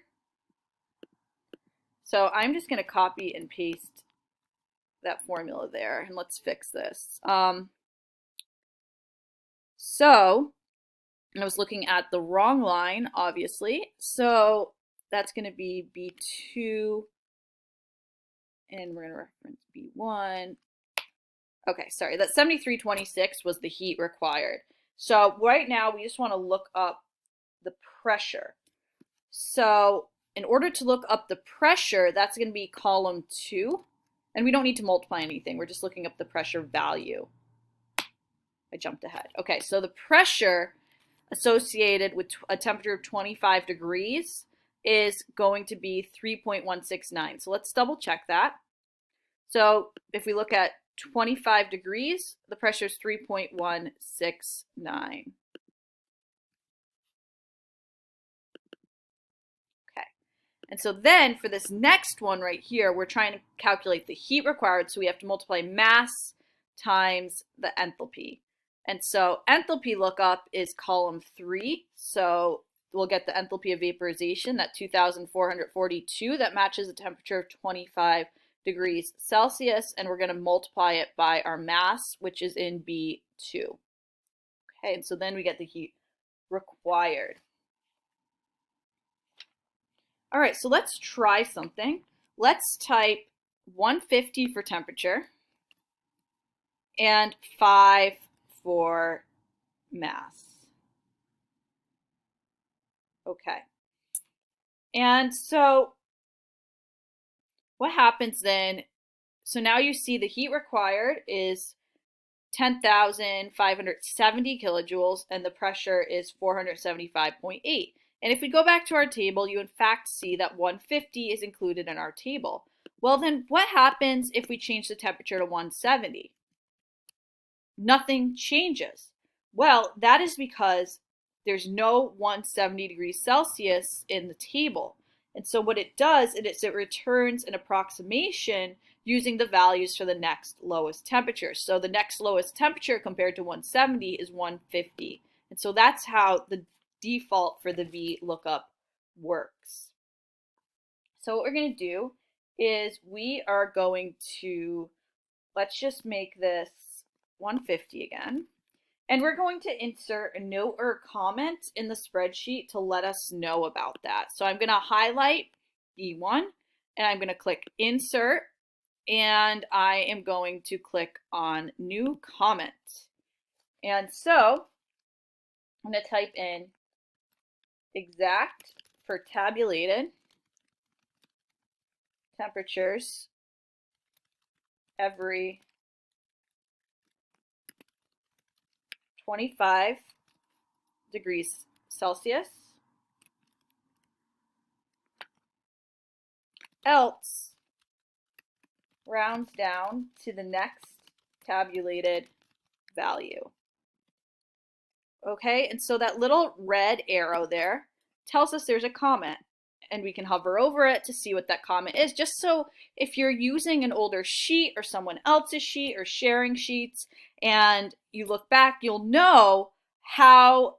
S1: So I'm just going to copy and paste that formula there, and let's fix this. So I was looking at the wrong line, obviously. So that's going to be B2, and we're going to reference B1. Okay, sorry, that 7326 was the heat required. So right now we just want to look up the pressure. So in order to look up the pressure, that's going to be column 2. And we don't need to multiply anything. We're just looking up the pressure value. I jumped ahead. Okay, so the pressure associated with a temperature of 25 degrees is going to be 3.169. So let's double check that. So if we look at 25 degrees, the pressure is 3.169. Okay. And so then for this next one right here, we're trying to calculate the heat required. So we have to multiply mass times the enthalpy. And so enthalpy lookup is column 3. So we'll get the enthalpy of vaporization, that 2,442, that matches a temperature of 25 degrees Celsius, and we're going to multiply it by our mass, which is in B2. Okay, and so then we get the heat required. All right, so let's try something. Let's type 150 for temperature and 5 for mass. Okay. And so what happens then, so now you see the heat required is 10,570 kilojoules and the pressure is 475.8. And if we go back to our table, you in fact see that 150 is included in our table. Well, then what happens if we change the temperature to 170? Nothing changes. Well, that is because there's no 170 degrees Celsius in the table. And so what it does is it returns an approximation using the values for the next lowest temperature. So the next lowest temperature compared to 170 is 150. And so that's how the default for the VLOOKUP works. So what we're going to do is we are going to, let's just make this 150 again. And we're going to insert a note or a comment in the spreadsheet to let us know about that. So I'm going to highlight E1 and I'm going to click Insert and I am going to click on New Comment. And so I'm going to type in exact for tabulated temperatures every 25 degrees Celsius, else rounds down to the next tabulated value. Okay, and so that little red arrow there tells us there's a comment, and we can hover over it to see what that comment is, just so if you're using an older sheet or someone else's sheet or sharing sheets and you look back, you'll know how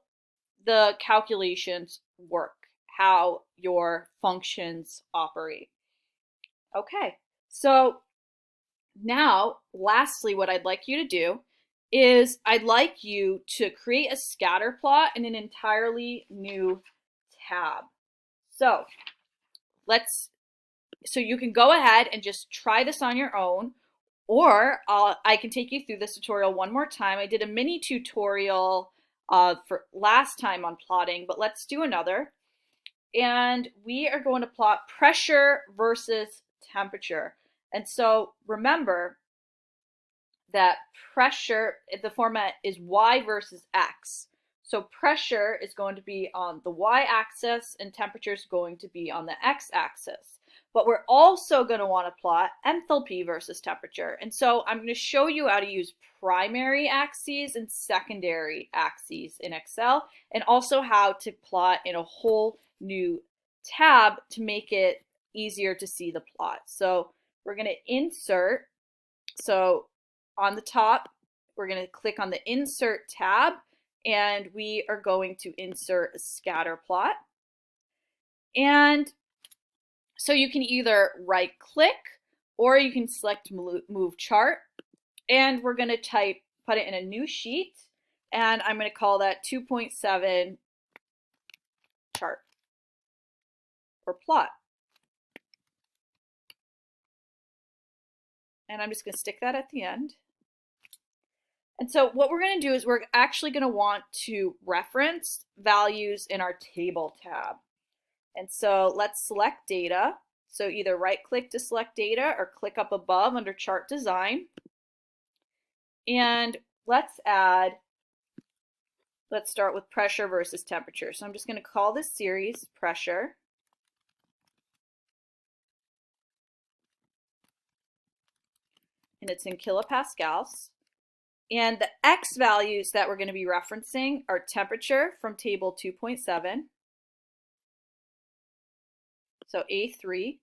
S1: the calculations work, how your functions operate. Okay, so now, lastly, what I'd like you to do is I'd like you to create a scatter plot in an entirely new tab. So you can go ahead and just try this on your own, or I can take you through this tutorial one more time. I did a mini tutorial for last time on plotting, but let's do another. And we are going to plot pressure versus temperature. And so remember that pressure, the format is Y versus X. So pressure is going to be on the Y-axis and temperature is going to be on the X-axis. But we're also going to want to plot enthalpy versus temperature. And so I'm going to show you how to use primary axes and secondary axes in Excel, and also how to plot in a whole new tab to make it easier to see the plot. So we're going to insert. So on the top, we're going to click on the Insert tab, and we are going to insert a scatter plot. And so you can either right-click or you can select Move Chart, and we're going to put it in a new sheet, and I'm going to call that 2.7 chart or plot. And I'm just going to stick that at the end. And so what we're going to do is we're actually going to want to reference values in our Table tab. And so let's select Data. So either right-click to select Data or click up above under Chart Design. And let's start with pressure versus temperature. So I'm just going to call this series Pressure. And it's in kilopascals. And the X values that we're going to be referencing are temperature from table 2.7, so A3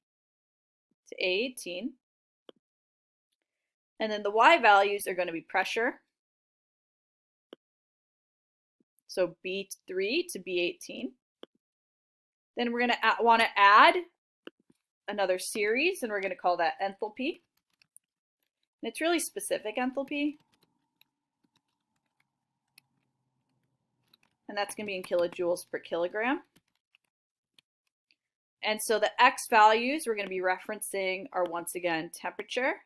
S1: to A18. And then the Y values are going to be pressure, so B3 to B18. Then we're going to want to add another series, and we're going to call that enthalpy. And it's really specific enthalpy. And that's going to be in kilojoules per kilogram. And so the X values we're going to be referencing are once again temperature.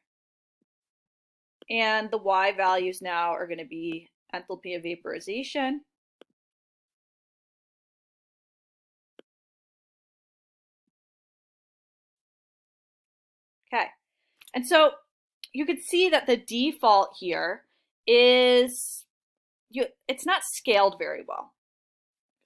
S1: And the Y values now are going to be enthalpy of vaporization. Okay, and so you can see that the default here is, it's not scaled very well.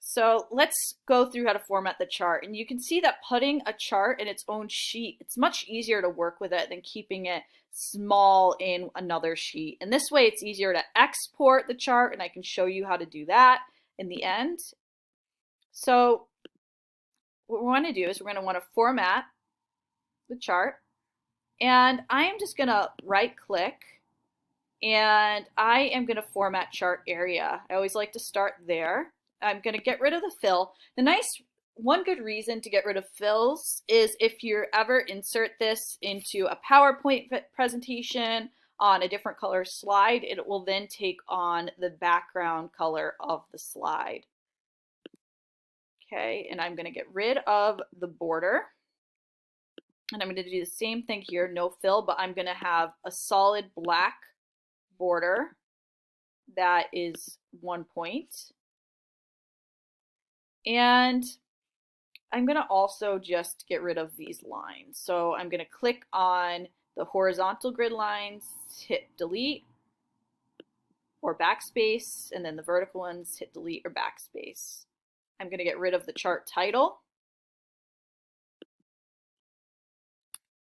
S1: So let's go through how to format the chart. And you can see that putting a chart in its own sheet, it's much easier to work with it than keeping it small in another sheet. And this way it's easier to export the chart, and I can show you how to do that in the end. So what we want to do is we're going to want to format the chart. And I am just going to right-click, and I am going to format chart area. I always like to start there. I'm going to get rid of the fill. One good reason to get rid of fills is if you ever insert this into a PowerPoint presentation on a different color slide, it will then take on the background color of the slide. Okay, and I'm going to get rid of the border. And I'm going to do the same thing here, no fill, but I'm going to have a solid black border that is 1 point. And I'm going to also just get rid of these lines. So I'm going to click on the horizontal grid lines, hit delete or backspace, and then the vertical ones, hit delete or backspace. I'm going to get rid of the chart title.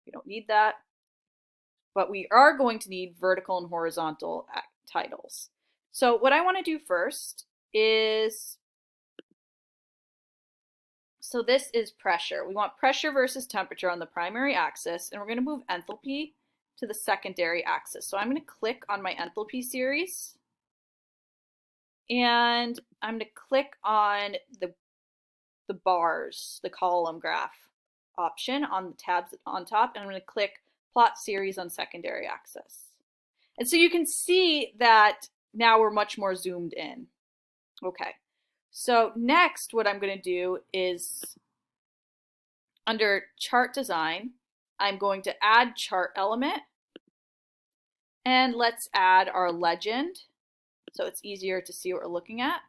S1: We don't need that. But we are going to need vertical and horizontal titles. So what I want to do first is, so this is pressure. We want pressure versus temperature on the primary axis, and we're going to move enthalpy to the secondary axis. So I'm going to click on my enthalpy series, and I'm going to click on the the bars, the column graph option on the tabs on top, and I'm going to click plot series on secondary axis. And so you can see that now we're much more zoomed in. Okay, so next what I'm going to do is under chart design, I'm going to add chart element, and let's add our legend so it's easier to see what we're looking at.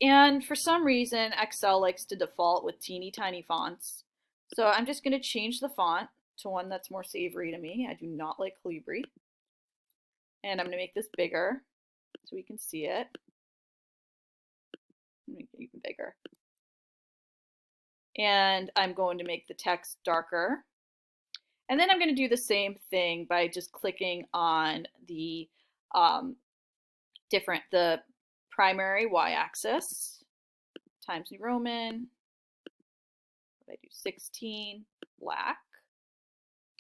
S1: And for some reason, Excel likes to default with teeny tiny fonts. So I'm just going to change the font to one that's more savory to me. I do not like Calibri. And I'm going to make this bigger so we can see it. Make it even bigger. And I'm going to make the text darker. And then I'm going to do the same thing by just clicking on the the primary y-axis, Times New Roman. I do 16, black.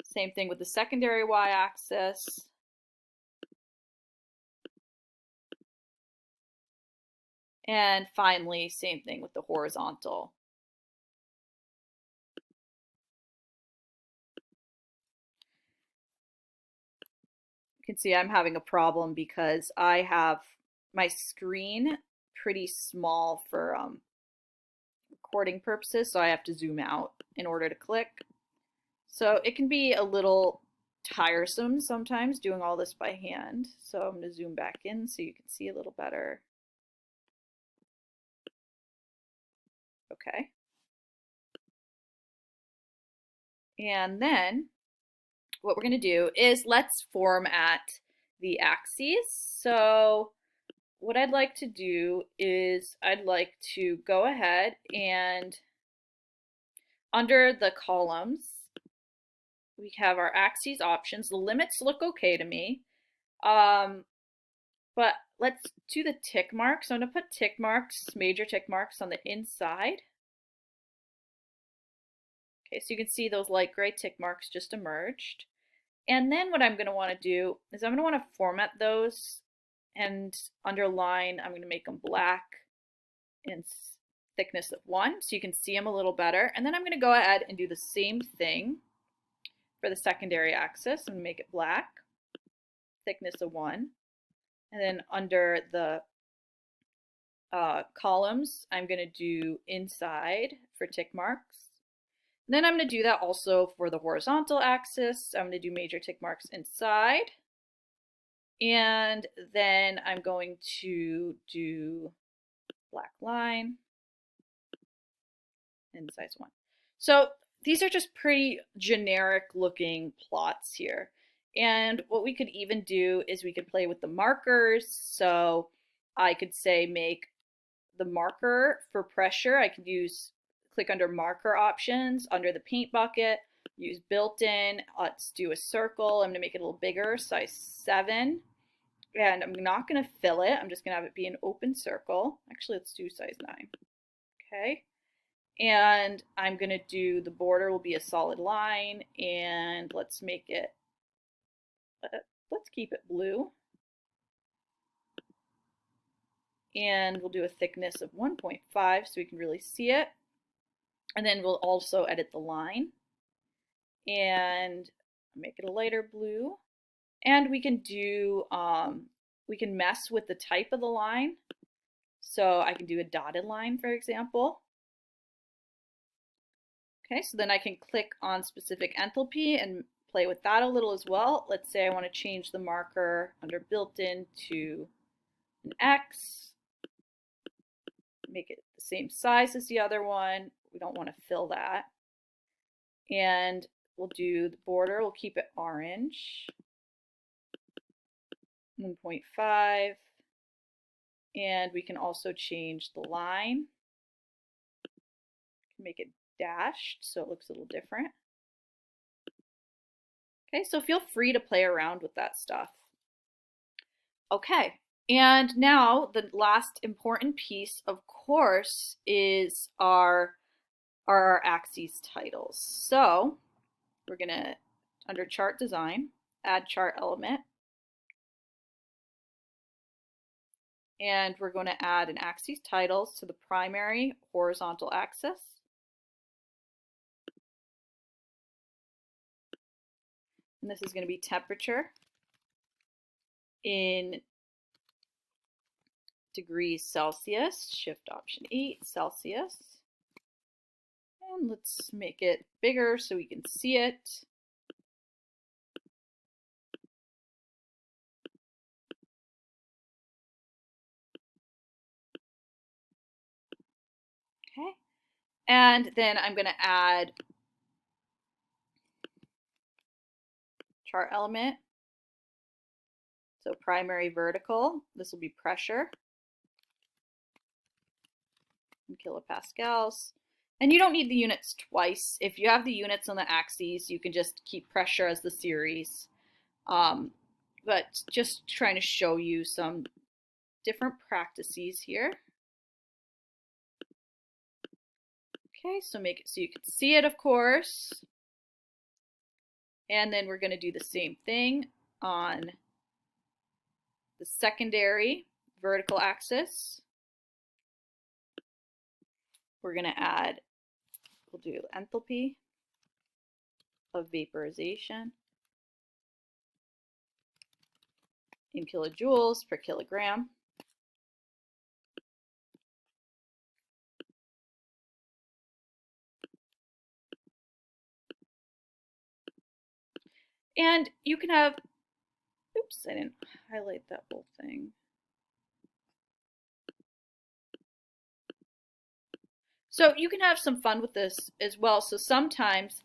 S1: Same thing with the secondary y-axis. And finally, same thing with the horizontal. You can see I'm having a problem because I have my screen pretty small for recording purposes, so I have to zoom out in order to click. So it can be a little tiresome sometimes doing all this by hand. So I'm going to zoom back in so you can see a little better. Okay. And then what we're going to do is let's format the axes. So what I'd like to do is I'd like to go ahead and under the columns, we have our axes options. The limits look okay to me. But let's do the tick marks. So I'm going to put tick marks, major tick marks on the inside. Okay, so you can see those light gray tick marks just emerged. And then what I'm going to want to do is I'm going to want to format those and underline. I'm going to make them black and thickness of 1 so you can see them a little better. And then I'm going to go ahead and do the same thing for the secondary axis. I'm going to make it black, thickness of 1. And then under the columns, I'm going to do inside for tick marks. And then I'm going to do that also for the horizontal axis. I'm going to do major tick marks inside. And then I'm going to do black line and size 1. So these are just pretty generic looking plots here. And what we could even do is we could play with the markers. So I could say make the marker for pressure. I could click under marker options under the paint bucket, use built-in. Let's do a circle. I'm going to make it a little bigger, size 7. And I'm not going to fill it. I'm just going to have it be an open circle. Actually, let's do size 9. Okay. And I'm going to do the border will be a solid line. And let's make it, let's keep it blue. And we'll do a thickness of 1.5 so we can really see it. And then we'll also edit the line and make it a lighter blue. And we can do, we can mess with the type of the line. So I can do a dotted line, for example. Okay, so then I can click on specific enthalpy and play with that a little as well. Let's say I want to change the marker under built-in to an X. Make it the same size as the other one. We don't want to fill that. And we'll do the border, we'll keep it orange. 1.5. And we can also change the line. Make it dashed so it looks a little different. Okay, so feel free to play around with that stuff. Okay, and now the last important piece, of course, is our axes titles. So we're going to, under chart design, add chart element. And we're going to add an axis titles to the primary horizontal axis. And this is going to be temperature in degrees Celsius, Shift Option 8, Celsius. And let's make it bigger so we can see it. Okay. And then I'm going to add chart element. So primary vertical, this will be pressure in kilopascals. And you don't need the units twice. If you have the units on the axes, you can just keep pressure as the series. But just trying to show you some different practices here. Okay, so make it so you can see it, of course. And then we're going to do the same thing on the secondary vertical axis. We're going to add, we'll do enthalpy of vaporization in kilojoules per kilogram. And you can have, oops, I didn't highlight that whole thing. So you can have some fun with this as well. So sometimes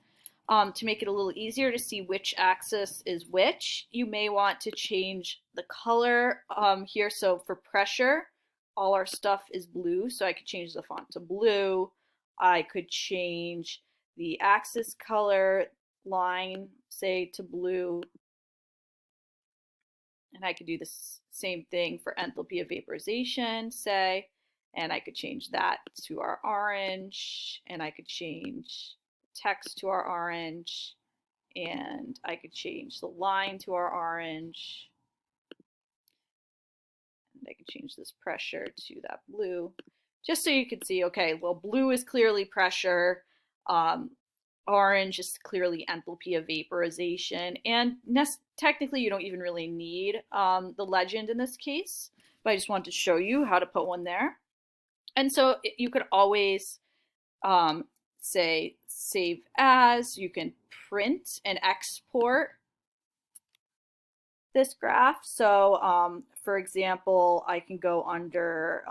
S1: to make it a little easier to see which axis is which, you may want to change the color here. So for pressure, all our stuff is blue. So I could change the font to blue. I could change the axis color line, say, to blue. And I could do the same thing for enthalpy of vaporization, say. And I could change that to our orange, and I could change text to our orange, and I could change the line to our orange, and I could change this pressure to that blue, just so you can see, okay, well, blue is clearly pressure, orange is clearly enthalpy of vaporization, and technically you don't even really need the legend in this case, but I just wanted to show you how to put one there. And so you could always say save as. You can print and export this graph. So for example, I can go under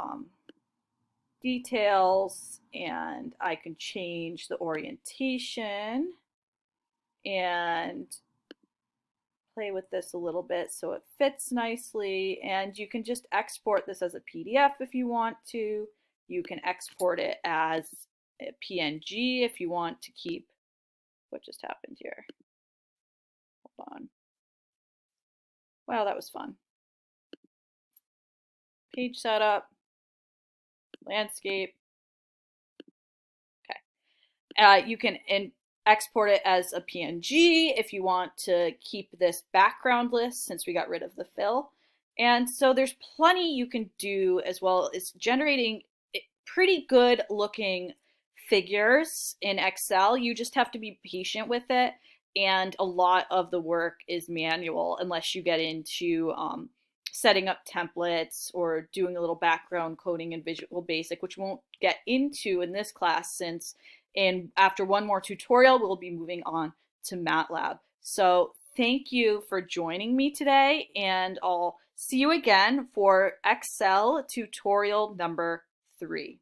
S1: details and I can change the orientation and play with this a little bit so it fits nicely. And you can just export this as a PDF if you want to. You can export it as a PNG if you want to keep, what just happened here? Hold on. Wow, that was fun. Page setup, landscape. Okay. You can export it as a PNG if you want to keep this background list since we got rid of the fill. And so there's plenty you can do as well as generating pretty good looking figures in Excel. You just have to be patient with it. And a lot of the work is manual unless you get into setting up templates or doing a little background coding in Visual Basic, which we won't get into in this class since after one more tutorial, we'll be moving on to MATLAB. So thank you for joining me today, and I'll see you again for Excel tutorial number 3.